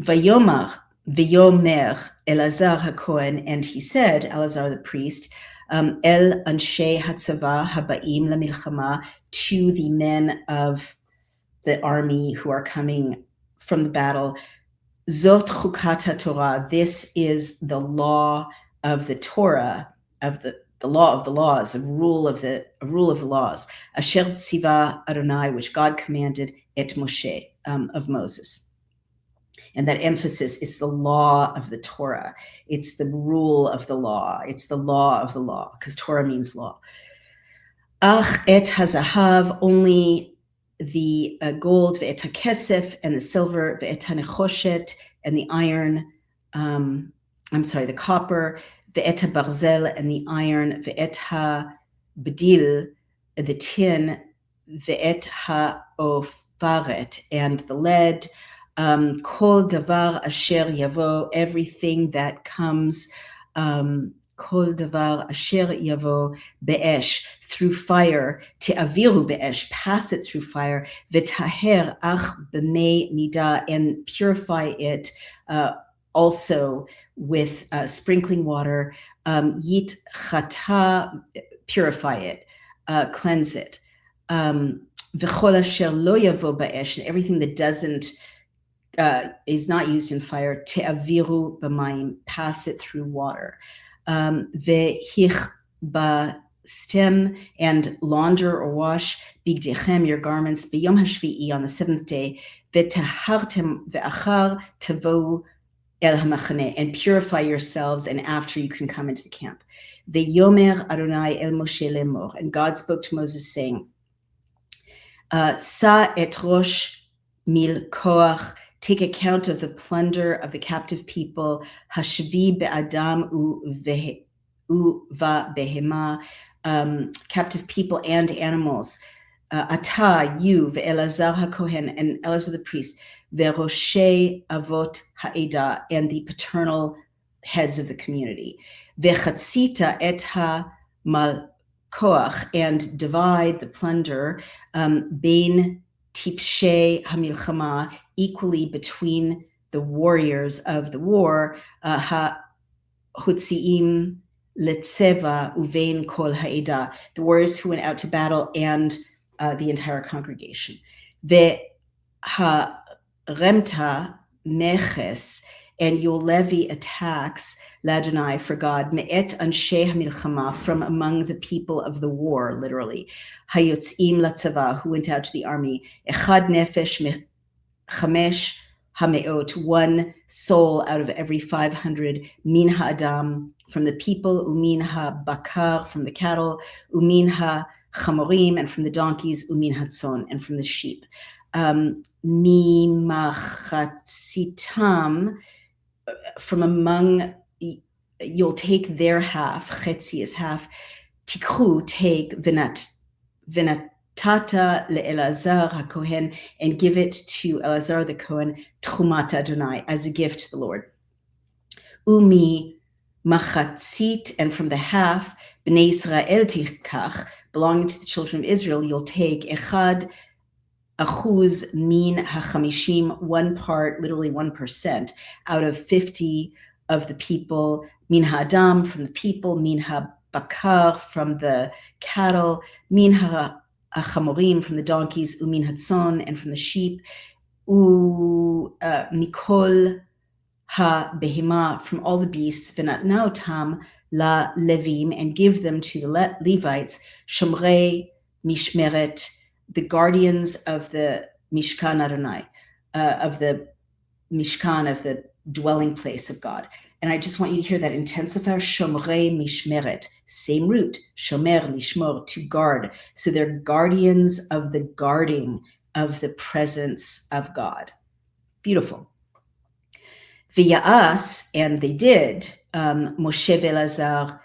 Vayomer Elazar HaKohen, and he said, Elazar the priest, El Anshe Hatzava Habaim LaMilchama, to the men of the army who are coming from the battle, Zot Chukat HaTorah, this is the law of the Torah, of the law of the laws, a rule of the laws, Asher Tziva Adonai, which God commanded et Moshe, of Moses. And that emphasis is the law of the Torah. It's the rule of the law. It's the law of the law, because Torah means law. Ach et hazahav, only the gold, ve'et hakesef, and the silver, ve'et hanechoshet, and the iron, the copper, ve'et habarzel, and the iron, ve'et habdil, the tin, ve'et ha'ofaret, and the lead, kol davar asher yavo, everything that comes, kol davar asher yavo be'esh, through fire, te'aviru be'esh, pass it through fire, v'taher ach b'mei nida, and purify it also with sprinkling water, yit chata, purify it, cleanse it. V'chol asher lo yavo ba'esh, and everything that doesn't is not used in fire, te'aviru b'mayim, pass it through water. Ve'hich b'stem, and launder or wash bigdechem, your garments, b'yom hashvi'i, on the seventh day, ve'tahartem ve'achar tavou el hamachaneh, and purify yourselves, and after you can come into the camp. Ve'yomer Adonai el Moshe lemor, and God spoke to Moses saying, Sa et rosh mil koach, take account of the plunder of the captive people, hashvi be'adam uva behema, captive people and animals. Ata, you, ve'elazar hakohen, and Elazar the priest, ve'roshei avot ha'eda, and the paternal heads of the community. Ve'chatzita et ha'malkoach, and divide the plunder, bein tipshei hamilchama, equally between the warriors of the war, hutziim letzeva uvein kol ha'eda, the warriors who went out to battle, and the entire congregation. Ve'haremta meches, and you'll levy a tax, l'Adonai, for God, me'et anshe hamilchama, from among the people of the war, literally, hayotzim latzava, who went out to the army, echad nefesh chamesh hameot, one soul out of every 500, min ha'adam, from the people, umin ha'bakar, from the cattle, umin ha'chamorim, and from the donkeys, umin ha'tzon, and from the sheep. Mimachatzitam, from among, you'll take their half, chetzi is half, tikhu, take, venatata le'elazar hakohen, and give it to Elazar the Kohen, tchumat Adonai, as a gift to the Lord. Umi machatzit, and from the half, b'nei Israel tikach, belonging to the children of Israel, you'll take echad achuz min hachamishim, 1 part, literally 1%, out of 50 of the people, min ha'adam, from the people, min ha'bakar, from the cattle, min ha'chamorim, from the donkeys, umin hatzon, and from the sheep, mikol ha'behema, from all the beasts, v'natnau tam la levim, and give them to the Levites, shomrei mishmeret, the guardians of the Mishkan Adonai, of the Mishkan, of the dwelling place of God. And I just want you to hear that intensifier, shomrei mishmeret, same root, shomer, lishmor, to guard. So they're guardians of the guarding of the presence of God. Beautiful. V'ya'as, and they did, Moshe ve'elazar,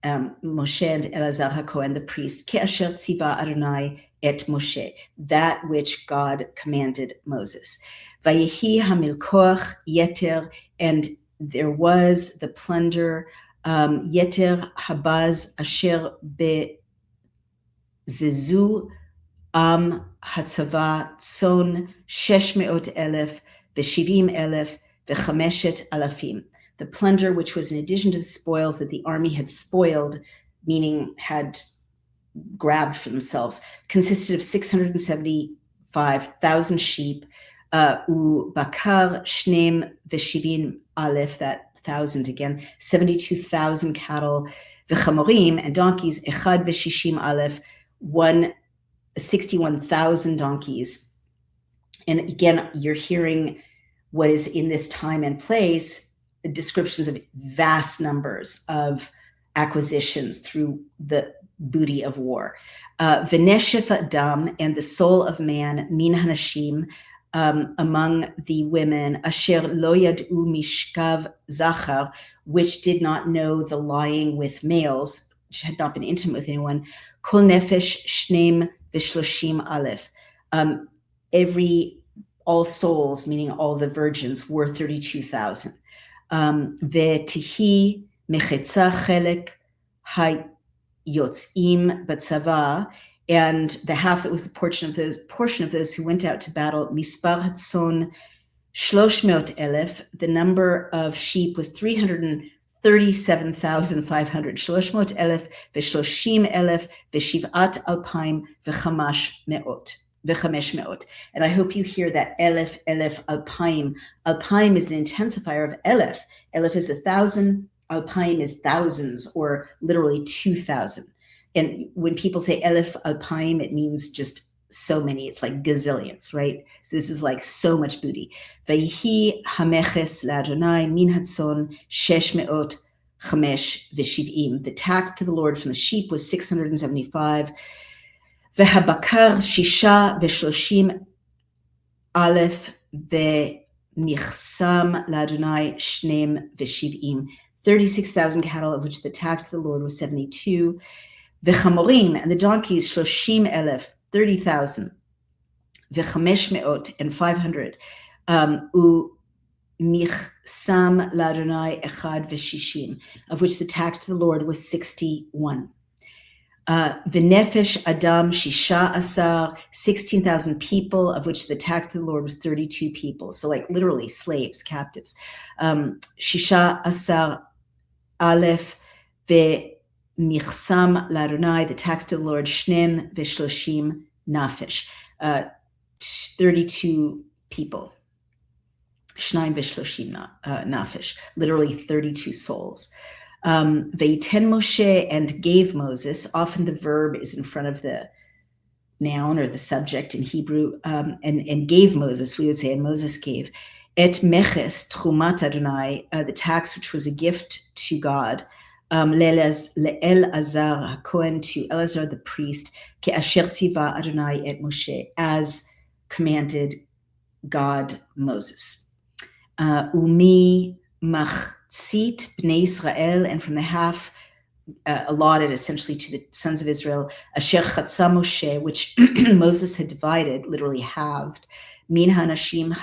Moshe and Elazar HaKohen, the priest, ke'asher tziva Adonai et Moshe, that which God commanded Moses. Vayehi hamilkoach yeter, and there was the plunder, yeter habaz asher bezezu am hatzava tzon 600,000 ו70,000 ו5 alafim. The plunder, which was in addition to the spoils that the army had spoiled, meaning had grabbed for themselves, consisted of 675,000 sheep, bakar shneim v'shivim aleph, that 1,000 again, 72,000 cattle, v'chamorim, and donkeys, echad v'shishim aleph, 61,000 donkeys. And again, you're hearing what is in this time and place, descriptions of vast numbers of acquisitions through the booty of war. V'neshef adam, and the soul of man, min hanashim, among the women, asher lo yad'u mishkav zachar, which did not know the lying with males, which had not been intimate with anyone, kol nefesh shneim v'shloshim aleph. All souls, meaning all the virgins, were 32,000. Ve'tihi mechetza chelek hayotzim batzava, and the half that was the portion of those who went out to battle, mispar hatzon 300,000, the number of sheep was 337,500. 300,000 ו-30,000 ו-7,500. And I hope you hear that elef, alpaim. Alpaim is an intensifier of elef. Elef is 1,000, alpaim is thousands, or literally 2,000. And when people say elef alpaim, it means just so many. It's like gazillions, right? So this is like so much booty. Vayhi hameches la'Adonai min hatzon 605 v'shiv'im. The tax to the Lord from the sheep was 675. V'habakar shisha v'shloshim aleph v'nichsam la'Adonai shneim v'shiv'im. 36,000 cattle, of which the tax to the Lord was 72. V'chamorim, and the donkeys, 30,000, 30,000, v'chameshmeot, and 500. U'michsam la'Adonai echad v'shishim, of which the tax to the Lord was 61. V'nefesh adam shisha asar, 16,000 people, of which the tax to the Lord was 32 people. So like literally slaves, captives. Shisha asar aleph v'michsam la'Adonai, the tax to the Lord, shnem v'shloshim nafesh, 32 people. Shnaim v'shloshim nafesh, literally 32 souls. Ve'iten Moshe, and gave Moses. Often the verb is in front of the noun or the subject in Hebrew. And gave Moses, we would say, and Moses gave. Et meches trumat Adonai, the tax which was a gift to God. Le'elazar HaKohen, to Elazar the priest, ke'asher tziva Adonai et Moshe, as commanded God Moses. Umi machzit bnei Israel, and from the half allotted essentially to the sons of Israel, asher chatza Moshe, which Moses had divided, literally halved, min hanashim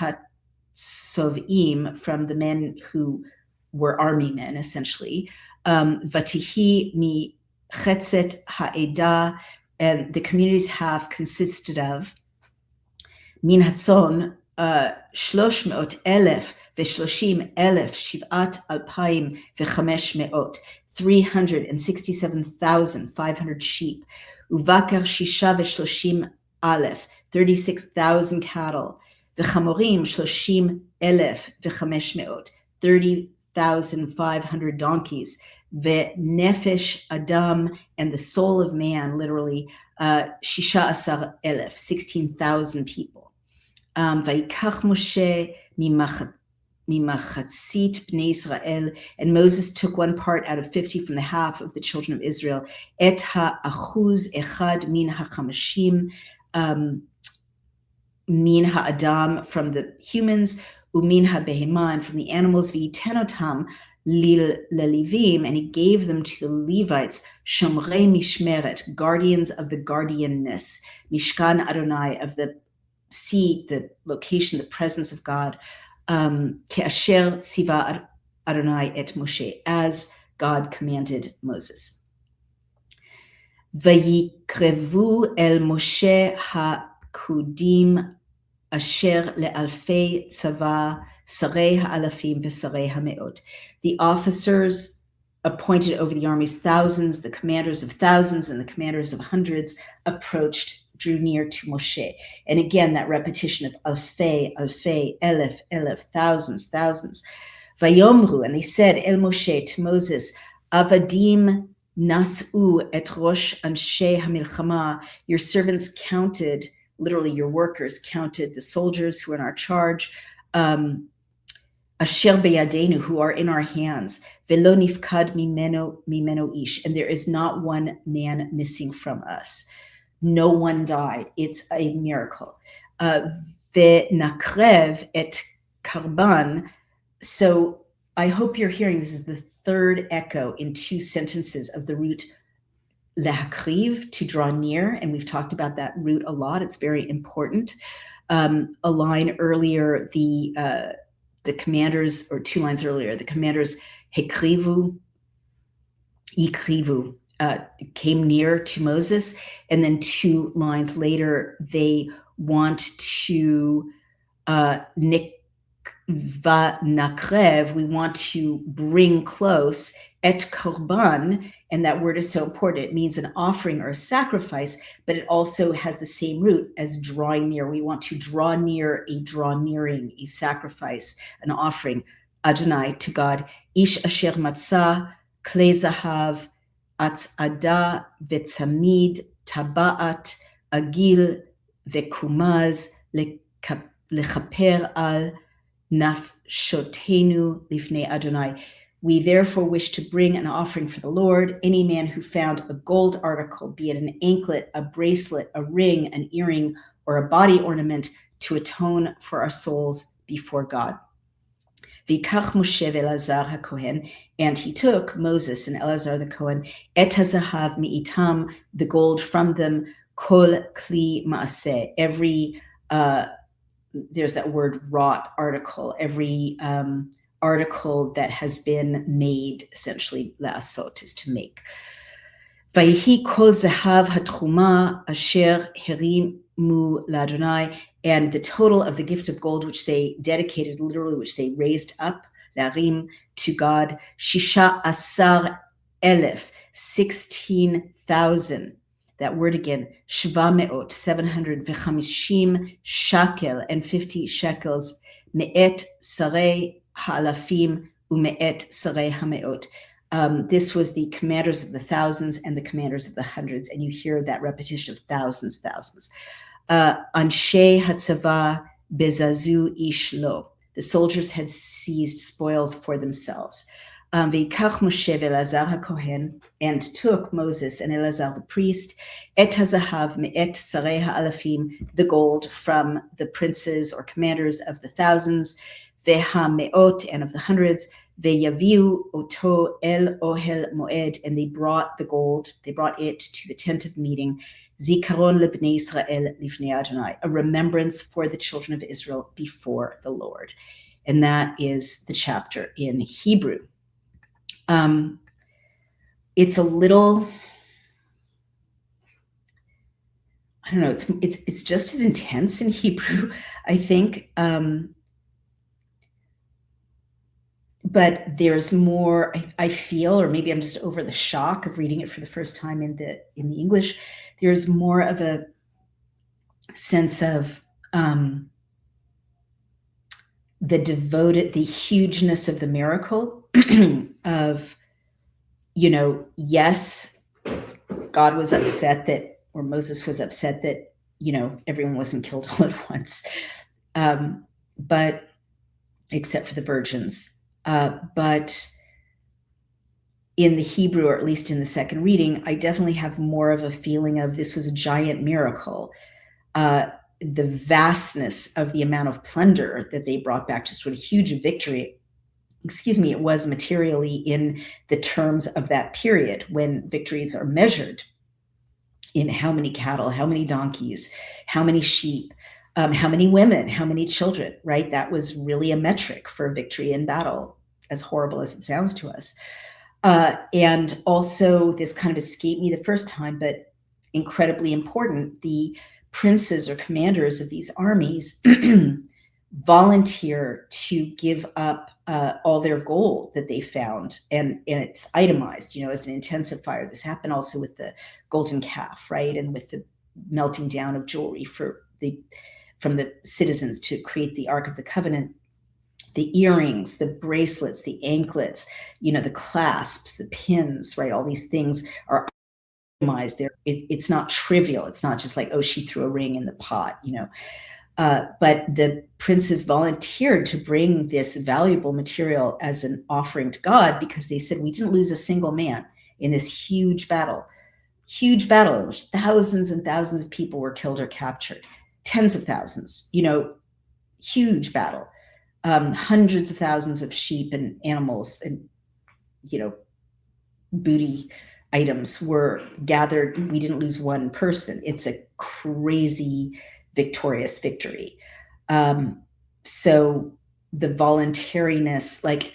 hatzovim, from the men who were army men, essentially. Vatihi mi chetzet ha'edah, and the community's half consisted of min hatzon 300,000 ו-30,000 7,200, 367,500 sheep. Uvakar shisha ו-30,000, 36,000 cattle. V'chamorim 30,500, 30,500 donkeys. Ve'nefesh adam, and the soul of man, literally, 16,000, 16,000 people. Vayikach Moshe mimachatzit bnei Israel, and Moses took one part out of 50 from the half of the children of Israel. Et ha'achuz echad min ha'chamashim, min ha'adam, from the humans, umin ha'behema, and from the animals. V'yitenotam lelevim, and he gave them to the Levites, shomrei mishmeret, guardians of the guardianness, mishkan Adonai, of the seat, the location, the presence of God, ke'asher tziva Adonai et Moshe, as God commanded Moses. Vayikrevu el Moshe ha'kudim asher le'alfei tzava sarei ha'alafim v'sarei ha'meot. The officers appointed over the armies, thousands, the commanders of thousands and the commanders of hundreds, approached, drew near to Moshe. And again, that repetition of alfei, alfei, elef, elef, thousands, thousands. Vayomru, and they said, El Moshe, to Moses, Avadim nas'u et rosh anshe hamilchama, your servants counted, literally your workers counted the soldiers who are in our charge, asher beyadenu, who are in our hands, velo nifkad mimeno ish, and there is not one man missing from us. No one died. It's a miracle. Ve'nakrev et karban. So I hope you're hearing, this is the third echo in two sentences of the root lehakriv, to draw near, and we've talked about that root a lot. It's very important. A line earlier, the commanders, or 2 lines earlier, the commanders hekrivu, ikrivu, came near to Moses. And then 2 lines later, they want to nikvanakrev, we want to bring close, et korban, and that word is so important. It means an offering or a sacrifice, but it also has the same root as drawing near. We want to draw near, a draw nearing, a sacrifice, an offering. Adonai, to God, ish asher matzah, kle zahav, atzada, vetzamid, tabaat, agil, vekumaz, lechaper al nafshotenu lifnei Adonai. We therefore wish to bring an offering for the Lord. Any man who found a gold article, be it an anklet, a bracelet, a ring, an earring, or a body ornament, to atone for our souls before God. V'kach Moshe ve'Elazar haKohen, and he took Moses and Elazar the Kohen, et hazahav mi'itam, the gold from them, kol kli ma'aseh, every there's that word wrought article, every article that has been made, essentially, la'asot is to make. Vayihi kol zahav hatruma asher herimu l'Adonai, and the total of the gift of gold which they dedicated, literally, which they raised up, larim, to God, shisha asar elef, 16,000. That word again, shva me'ot, 750 shekel, and 50 shekels, me'et sarei ha'alafim, u'me'et sarei ha'me'ot. This was the commanders of the thousands and the commanders of the hundreds, and you hear that repetition of thousands. Anshe hatzava bezazu ish lo. The soldiers had seized spoils for themselves. V'ikach Moshe ve'Elazar haKohen, and took Moses and Elazar the priest, et hazahav me'et sarei ha'alafim, the gold from the princes or commanders of the thousands, ve'ha-me'ot, and of the hundreds, ve'yaviu oto el ohel moed, and they brought the gold, they brought it to the tent of meeting, zikaron lebnei Israel lifnei Adonai, a remembrance for the children of Israel before the Lord. And that is the chapter in Hebrew. It's a little, I don't know, it's just as intense in Hebrew, I think. But there's more, I feel, or maybe I'm just over the shock of reading it for the first time in the English. There's more of a sense of the hugeness of the miracle of, yes, God was upset that, or Moses was upset that, everyone wasn't killed all at once, but except for the virgins. But in the Hebrew, or at least in the second reading, I definitely have more of a feeling of this was a giant miracle. The vastness of the amount of plunder that they brought back, just what a huge victory, it was materially in the terms of that period when victories are measured in how many cattle, how many donkeys, how many sheep, how many women, how many children, right? That was really a metric for victory in battle, as horrible as it sounds to us. And also, this kind of escaped me the first time, but incredibly important, the princes or commanders of these armies volunteer to give up all their gold that they found, and it's itemized, as an intensifier. This happened also with the golden calf, right? And with the melting down of jewelry from the citizens to create the Ark of the Covenant. The earrings, the bracelets, the anklets, the clasps, the pins, right? All these things are itemized. It's not trivial. It's not just like, oh, she threw a ring in the pot, but the princes volunteered to bring this valuable material as an offering to God, because they said, we didn't lose a single man in this huge battle in which thousands and thousands of people were killed or captured, tens of thousands, huge battle. Hundreds of thousands of sheep and animals and, booty items were gathered. We didn't lose one person. It's a crazy, victorious victory. So the voluntariness, like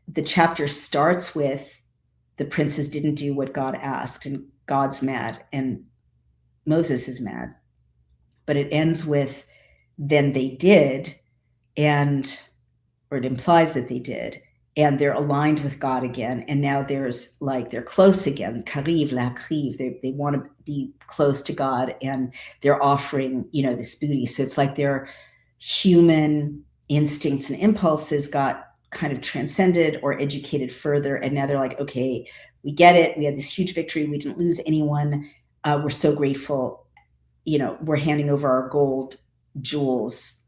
the chapter starts with the princes didn't do what God asked, and God's mad, and Moses is mad. But it ends with, then they did, or it implies that they did, and they're aligned with God again. And now they're close again. Kariv, la'akriv. They want to be close to God, and they're offering, this booty. So it's like their human instincts and impulses got kind of transcended or educated further. And now they're like, okay, we get it. We had this huge victory. We didn't lose anyone. We're so grateful. We're handing over our golden jewels,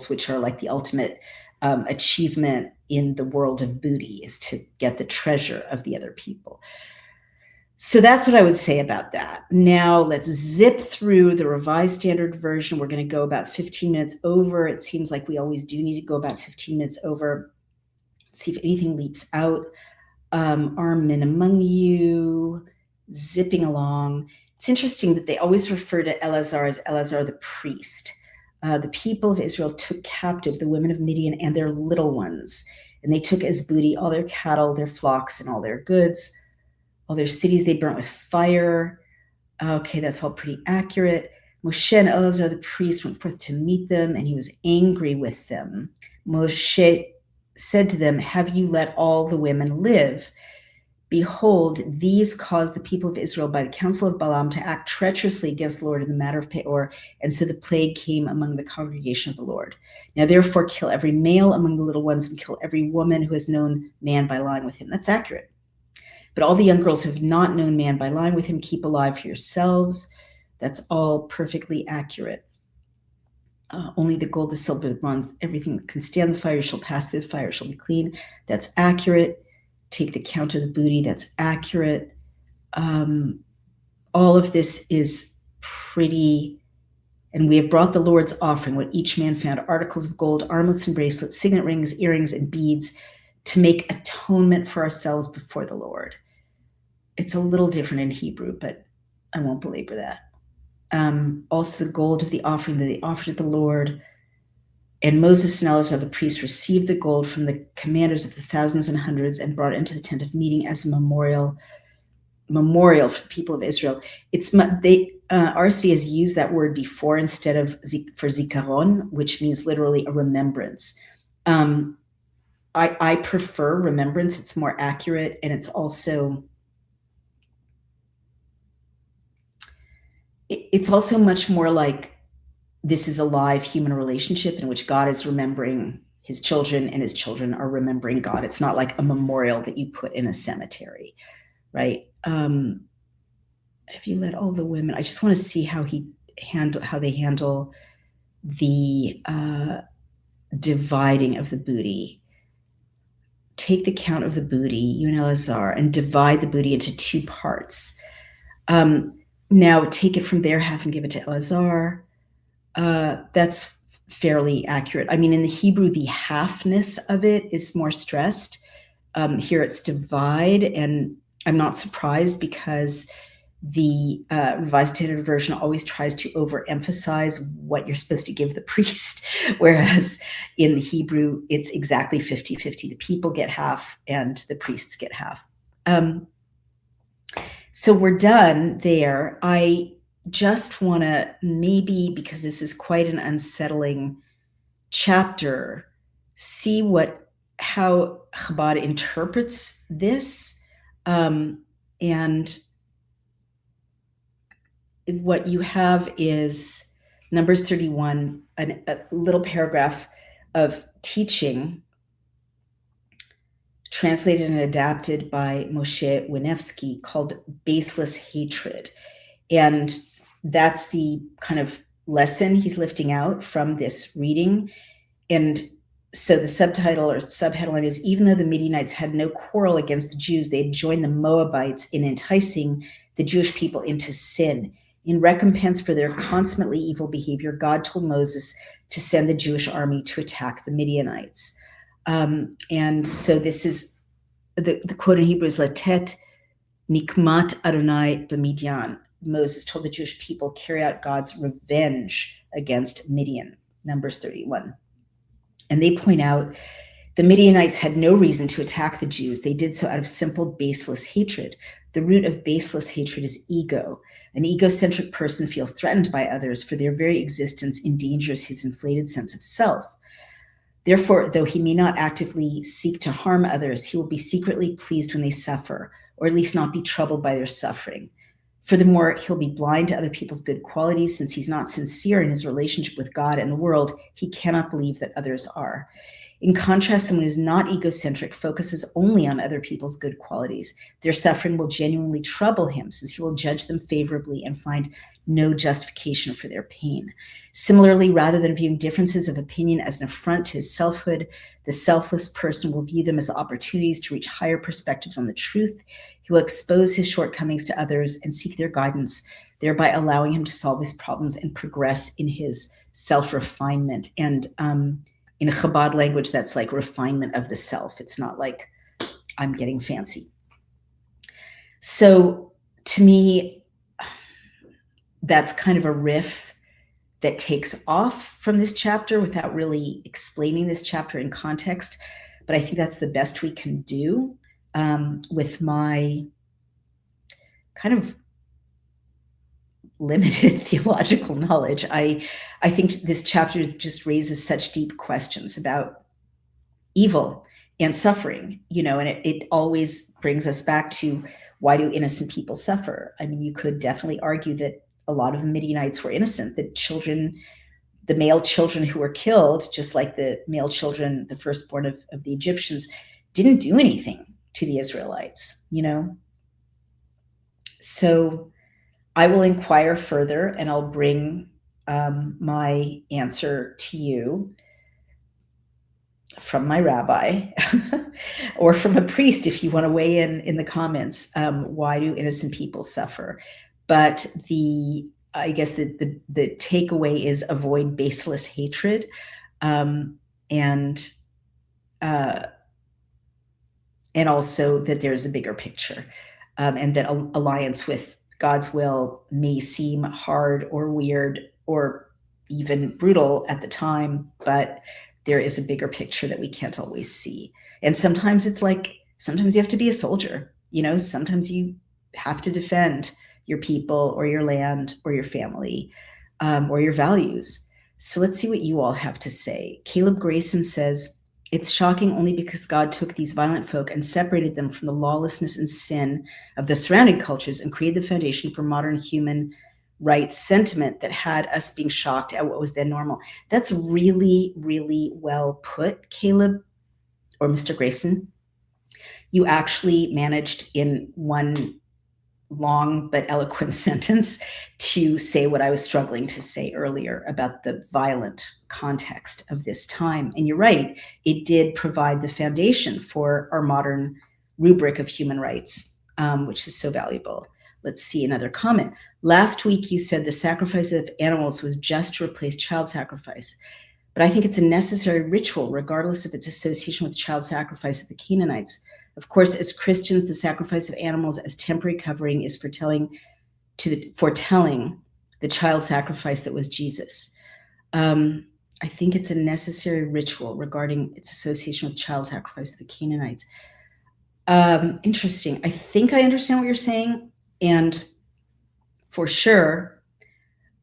which are like the ultimate achievement in the world of booty, is to get the treasure of the other people. So that's what I would say about that. Now let's zip through the Revised Standard Version. We're going to go about 15 minutes over. It seems like we always do need to go about 15 minutes over. Let's see if anything leaps out. Are men among you? Zipping along. It's interesting that they always refer to Eleazar as Eleazar the priest. The people of Israel took captive the women of Midian and their little ones, and they took as booty all their cattle, their flocks, and all their goods. All their cities they burnt with fire. Okay, that's all pretty accurate. Moshe and Eleazar the priest went forth to meet them, and he was angry with them. Moshe said to them, have you let all the women live? Behold, these caused the people of Israel by the counsel of Balaam to act treacherously against the Lord in the matter of Peor, and so the plague came among the congregation of the Lord. Now therefore kill every male among the little ones, and kill every woman who has known man by lying with him. That's accurate. But all the young girls who have not known man by lying with him, keep alive for yourselves. That's all perfectly accurate. Only the gold, the silver, the bronze, everything that can stand the fire shall pass through the fire, shall be clean. That's accurate. Take the count of the booty. That's accurate. All of this is pretty. And we have brought the Lord's offering, what each man found, articles of gold, armlets and bracelets, signet rings, earrings, and beads, to make atonement for ourselves before the Lord. It's a little different in Hebrew, but I won't belabor that. Also the gold of the offering that they offered to the Lord. And Moses and Eleazar the priest received the gold from the commanders of the thousands and hundreds and brought it into the tent of meeting as a memorial for the people of Israel. RSV has used that word before instead of for zikaron, which means literally a remembrance. I prefer remembrance. It's more accurate, and it's also much more like this is a live human relationship in which God is remembering his children and his children are remembering God. It's not like a memorial that you put in a cemetery, right? If you let all the women, I just want to see how they handle the dividing of the booty. Take the count of the booty, you and Eleazar, and divide the booty into two parts. Now take it from their half and give it to Eleazar. That's fairly accurate. I mean, in the Hebrew, the halfness of it is more stressed. Here it's divide, and I'm not surprised because the Revised Standard Version always tries to overemphasize what you're supposed to give the priest, whereas in the Hebrew, it's exactly 50-50. The people get half and the priests get half. So we're done there. I just want to maybe, because this is quite an unsettling chapter, see how Chabad interprets this. And what you have is Numbers 31, a little paragraph of teaching translated and adapted by Moshe Winefsky called Baseless Hatred. And that's the kind of lesson he's lifting out from this reading. And so the subtitle or subheadline is, even though the Midianites had no quarrel against the Jews, they had joined the Moabites in enticing the Jewish people into sin. In recompense for their consummately evil behavior, God told Moses to send the Jewish army to attack the Midianites. And so this is, the quote in Hebrew is Latet Nikmat Adonai b'Midian. Moses told the Jewish people, carry out God's revenge against Midian, Numbers 31. And they point out The Midianites had no reason to attack the Jews. They did so out of simple, baseless hatred. The root of baseless hatred is ego. An egocentric person feels threatened by others, for their very existence endangers his inflated sense of self. Therefore, though he may not actively seek to harm others, he will be secretly pleased when they suffer, or at least not be troubled by their suffering. Furthermore, he'll be blind to other people's good qualities. Since he's not sincere in his relationship with God and the world, he cannot believe that others are. In contrast, someone who's not egocentric focuses only on other people's good qualities. Their suffering will genuinely trouble him, since he will judge them favorably and find no justification for their pain. Similarly, rather than viewing differences of opinion as an affront to his selfhood, the selfless person will view them as opportunities to reach higher perspectives on the truth. He will expose his shortcomings to others and seek their guidance, thereby allowing him to solve his problems and progress in his self-refinement. And in Chabad language, that's like refinement of the self. It's not like I'm getting fancy. So to me, that's kind of a riff that takes off from this chapter without really explaining this chapter in context. But I think that's the best we can do with my kind of limited theological knowledge. I think this chapter just raises such deep questions about evil and suffering, and it always brings us back to, why do innocent people suffer? I mean, you could definitely argue that a lot of the Midianites were innocent, the male children who were killed, just like the male children, the firstborn of the Egyptians, didn't do anything to the Israelites, So I will inquire further, and I'll bring my answer to you from my rabbi or from a priest, if you want to weigh in the comments. Why do innocent people suffer? But I guess the takeaway is avoid baseless hatred, and also that there's a bigger picture, and that alliance with God's will may seem hard or weird or even brutal at the time, but there is a bigger picture that we can't always see. And sometimes sometimes you have to be a soldier, sometimes you have to defend your people or your land or your family, or your values. So let's see what you all have to say. Caleb Grayson says, it's shocking only because God took these violent folk and separated them from the lawlessness and sin of the surrounding cultures and created the foundation for modern human rights sentiment that had us being shocked at what was then normal. That's really, really well put, Caleb, or Mr. Grayson. You actually managed in one long but eloquent sentence to say what I was struggling to say earlier about the violent context of this time. And you're right, it did provide the foundation for our modern rubric of human rights, which is so valuable. Let's see another comment. Last week, you said the sacrifice of animals was just to replace child sacrifice, but I think it's a necessary ritual, regardless of its association with child sacrifice of the Canaanites. Of course, as Christians, the sacrifice of animals as temporary covering is foretelling the child sacrifice that was Jesus. I think it's a necessary ritual regarding its association with child sacrifice of the Canaanites. Interesting. I think I understand what you're saying. And for sure,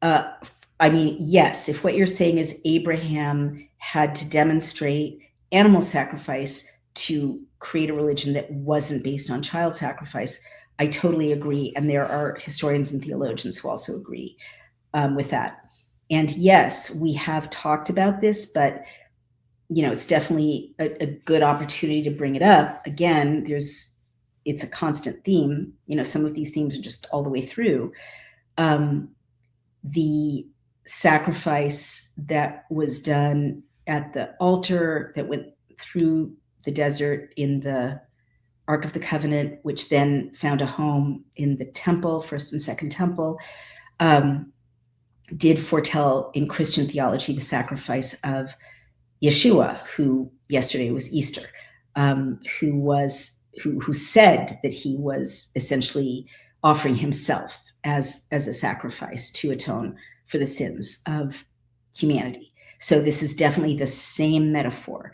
yes, if what you're saying is Abraham had to demonstrate animal sacrifice to create a religion that wasn't based on child sacrifice, I totally agree. And there are historians and theologians who also agree with that. And yes, we have talked about this, but it's definitely a good opportunity to bring it up. Again, it's a constant theme. Some of these themes are just all the way through. The sacrifice that was done at the altar that went through the desert in the Ark of the Covenant, which then found a home in the temple, first and second temple, did foretell in Christian theology the sacrifice of Yeshua, who yesterday was Easter, who said that he was essentially offering himself as a sacrifice to atone for the sins of humanity. So this is definitely the same metaphor.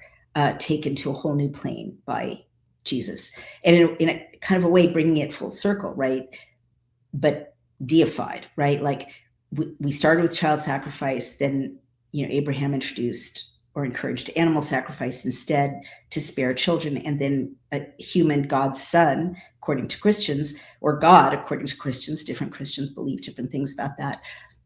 taken to a whole new plane by Jesus, and in a kind of a way, bringing it full circle, right? But deified, right? Like we started with child sacrifice, then Abraham introduced or encouraged animal sacrifice instead to spare children, and then a human, God's son, according to Christians, or God according to Christians, different Christians believe different things about that,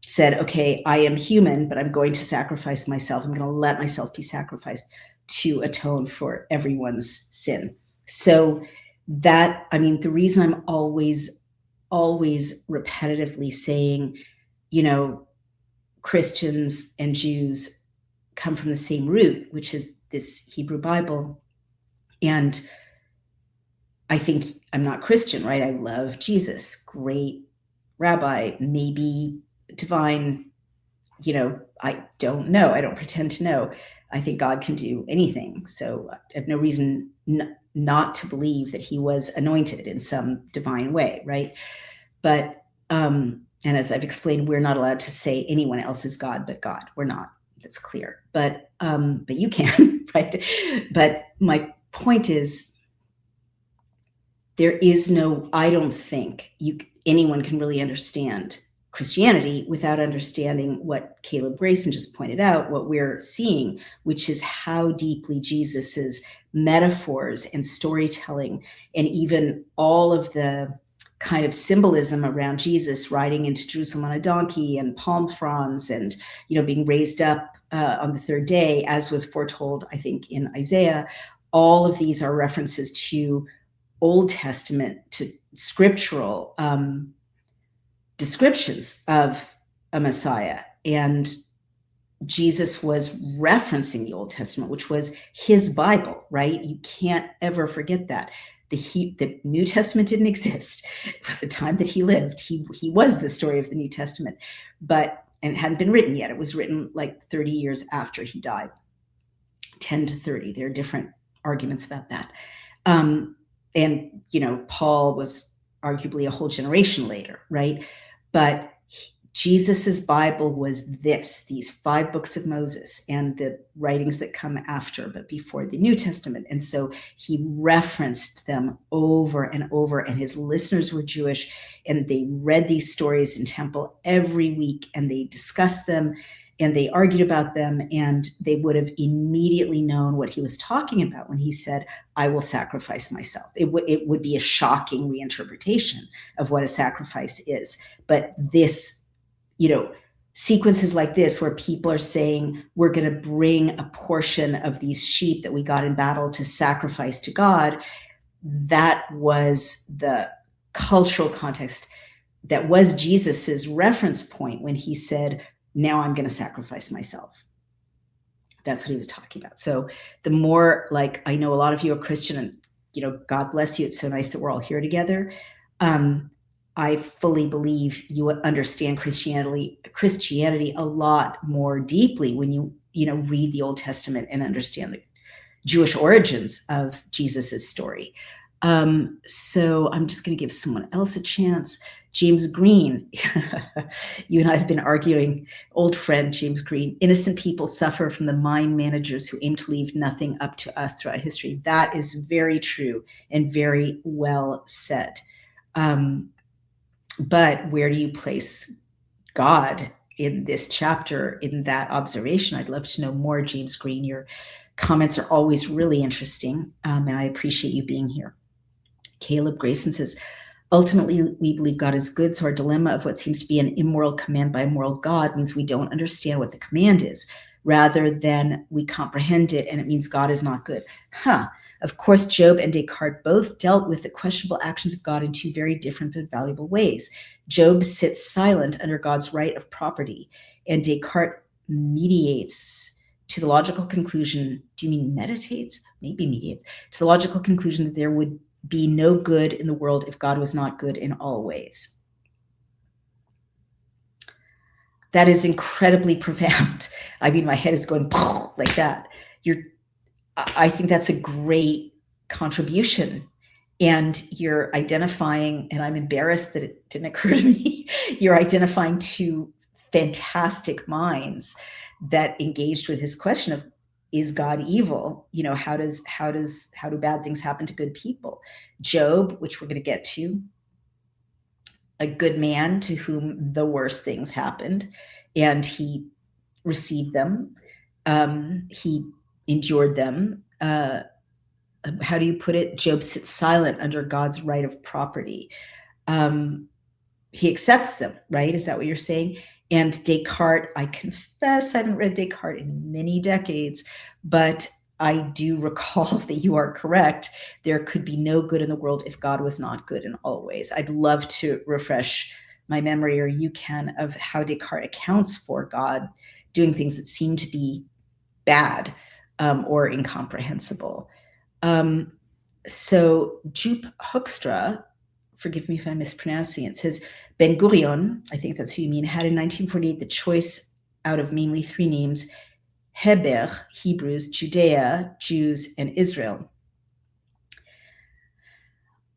said, okay, I am human, but I'm going to sacrifice myself. I'm going to let myself be sacrificed to atone for everyone's sin. So that, I mean, the reason I'm always repetitively saying, Christians and Jews come from the same root, which is this Hebrew Bible. And I think I'm not Christian, right? I love Jesus, great rabbi, maybe divine, I don't know. I don't pretend to know. I think God can do anything. So I have no reason not to believe that he was anointed in some divine way, right? But, and as I've explained, we're not allowed to say anyone else is God but God. We're not. That's clear. But you can, right? But my point is, there is no, I don't think anyone can really understand Christianity without understanding what Caleb Grayson just pointed out, what we're seeing, which is how deeply Jesus's metaphors and storytelling, and even all of the kind of symbolism around Jesus riding into Jerusalem on a donkey and palm fronds and, being raised up on the third day, as was foretold, I think, in Isaiah. All of these are references to Old Testament, to scriptural descriptions of a Messiah. And Jesus was referencing the Old Testament, which was his Bible, right? You can't ever forget that. The New Testament didn't exist at the time that he lived. He was the story of the New Testament, and it hadn't been written yet. It was written like 30 years after he died, 10 to 30. There are different arguments about that. And, Paul was arguably a whole generation later, right? But Jesus's Bible was these 5 books of Moses and the writings that come after, but before the New Testament. And so he referenced them over and over, and his listeners were Jewish, and they read these stories in temple every week, and they discussed them, and they argued about them, and they would have immediately known what he was talking about when he said, I will sacrifice myself. It would be a shocking reinterpretation of what a sacrifice is. But this, sequences like this, where people are saying, we're going to bring a portion of these sheep that we got in battle to sacrifice to God, that was the cultural context. That was Jesus's reference point when he said, now I'm going to sacrifice myself. That's what he was talking about. So the more, I know a lot of you are Christian, and, God bless you. It's so nice that we're all here together. I fully believe you understand Christianity a lot more deeply when you read the Old Testament and understand the Jewish origins of Jesus's story. So I'm just going to give someone else a chance. James Green, you and I have been arguing, old friend James Green, innocent people suffer from the mind managers who aim to leave nothing up to us throughout history. That is very true and very well said. But where do you place God in this chapter, in that observation? I'd love to know more, James Green. Your comments are always really interesting, and I appreciate you being here. Caleb Grayson says, ultimately, we believe God is good, so our dilemma of what seems to be an immoral command by a moral God means we don't understand what the command is, rather than we comprehend it, and it means God is not good. Of course, Job and Descartes both dealt with the questionable actions of God in 2 very different but valuable ways. Job sits silent under God's right of property, and Descartes mediates to the logical conclusion, do you mean meditates? Maybe mediates, to the logical conclusion that there would be no good in the world if God was not good in all ways. That is incredibly profound. I mean, my head is going like that. I think that's a great contribution. And you're identifying, and I'm embarrassed that it didn't occur to me, you're identifying 2 fantastic minds that engaged with his question of is God evil? How do bad things happen to good people? Job, which we're going to get to, a good man to whom the worst things happened, and he received them. He endured them. How do you put it? Job sits silent under God's right of property. He accepts them, right? Is that what you're saying? And Descartes, I confess I haven't read Descartes in many decades, but I do recall that you are correct. There could be no good in the world if God was not good in all ways. I'd love to refresh my memory, or you can, of how Descartes accounts for God doing things that seem to be bad, or incomprehensible. So Jup Hoekstra, forgive me if I'm mispronouncing it, says Ben Gurion, I think that's who you mean, had in 1948 the choice out of mainly three names: Heber, Hebrews; Judea, Jews; and Israel.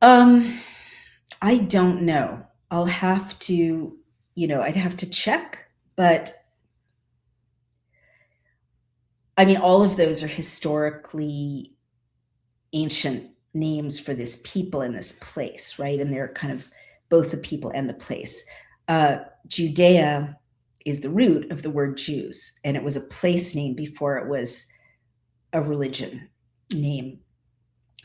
I don't know. I'll have to, I'd have to check, but I mean, all of those are historically ancient names for this people in this place, right? And they're kind of both the people and the place. Judea is the root of the word Jews, and it was a place name before it was a religion name.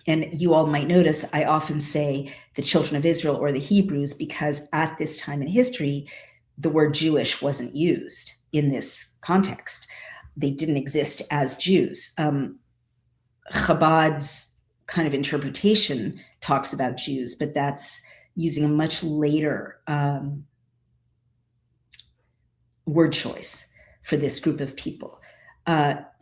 And you all might notice I often say the children of Israel or the Hebrews, because at this time in history, the word Jewish wasn't used in this context. They didn't exist as Jews. Chabad's kind of interpretation talks about Jews, but that's using a much later word choice for this group of people.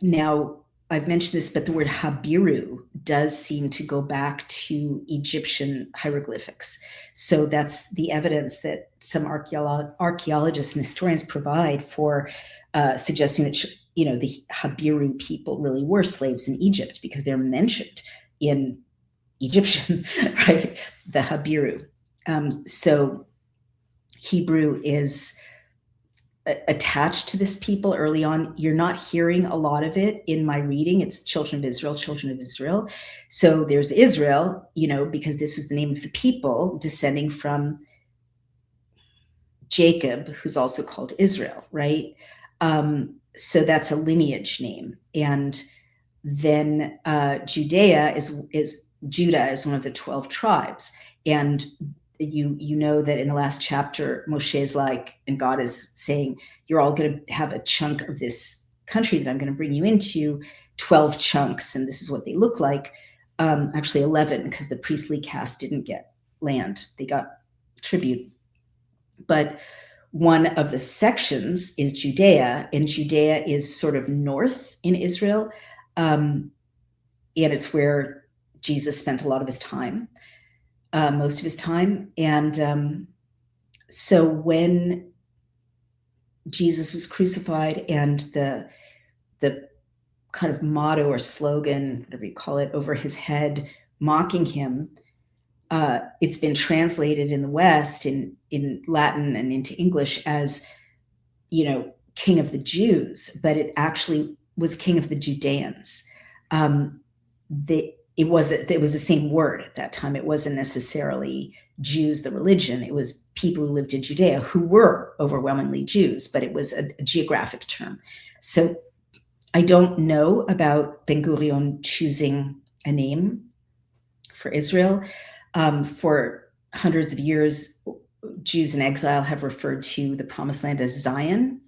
Now, I've mentioned this, but the word Habiru does seem to go back to Egyptian hieroglyphics. So that's the evidence that some archaeologists and historians provide for suggesting that the Habiru people really were slaves in Egypt, because they're mentioned in Egyptian, right? The Habiru. So Hebrew is attached to this people early on. You're not hearing a lot of it in my reading. It's children of Israel, children of Israel. So there's Israel, because this was the name of the people descending from Jacob, who's also called Israel, right? So that's a lineage name. And then Judah is one of the 12 tribes. And you know that in the last chapter, Moshe is like, and God is saying, you're all going to have a chunk of this country that I'm going to bring you into, 12 chunks, and this is what they look like. Actually 11, because the priestly caste didn't get land. They got tribute. But one of the sections is Judea, and Judea is sort of north in Israel. And it's where Jesus spent a lot of his time, most of his time. And so when Jesus was crucified, and the kind of motto or slogan, whatever you call it, over his head, mocking him, it's been translated in the West in Latin and into English as, King of the Jews, but it actually was King of the Judeans. It was the same word at that time. It wasn't necessarily Jews, the religion. It was people who lived in Judea who were overwhelmingly Jews, but it was a geographic term. So I don't know about Ben Gurion choosing a name for Israel. For hundreds of years, Jews in exile have referred to the Promised Land as Zion.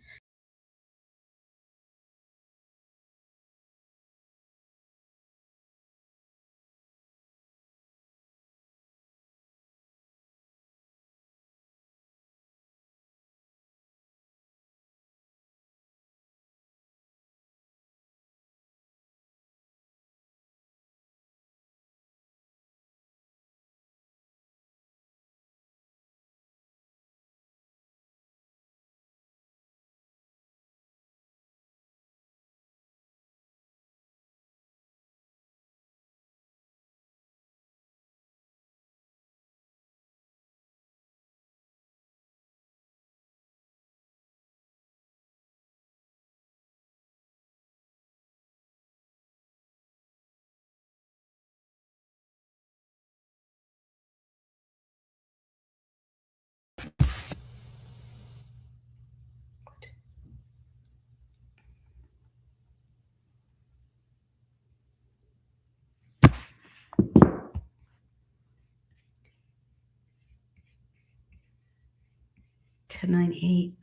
10, 9, 8.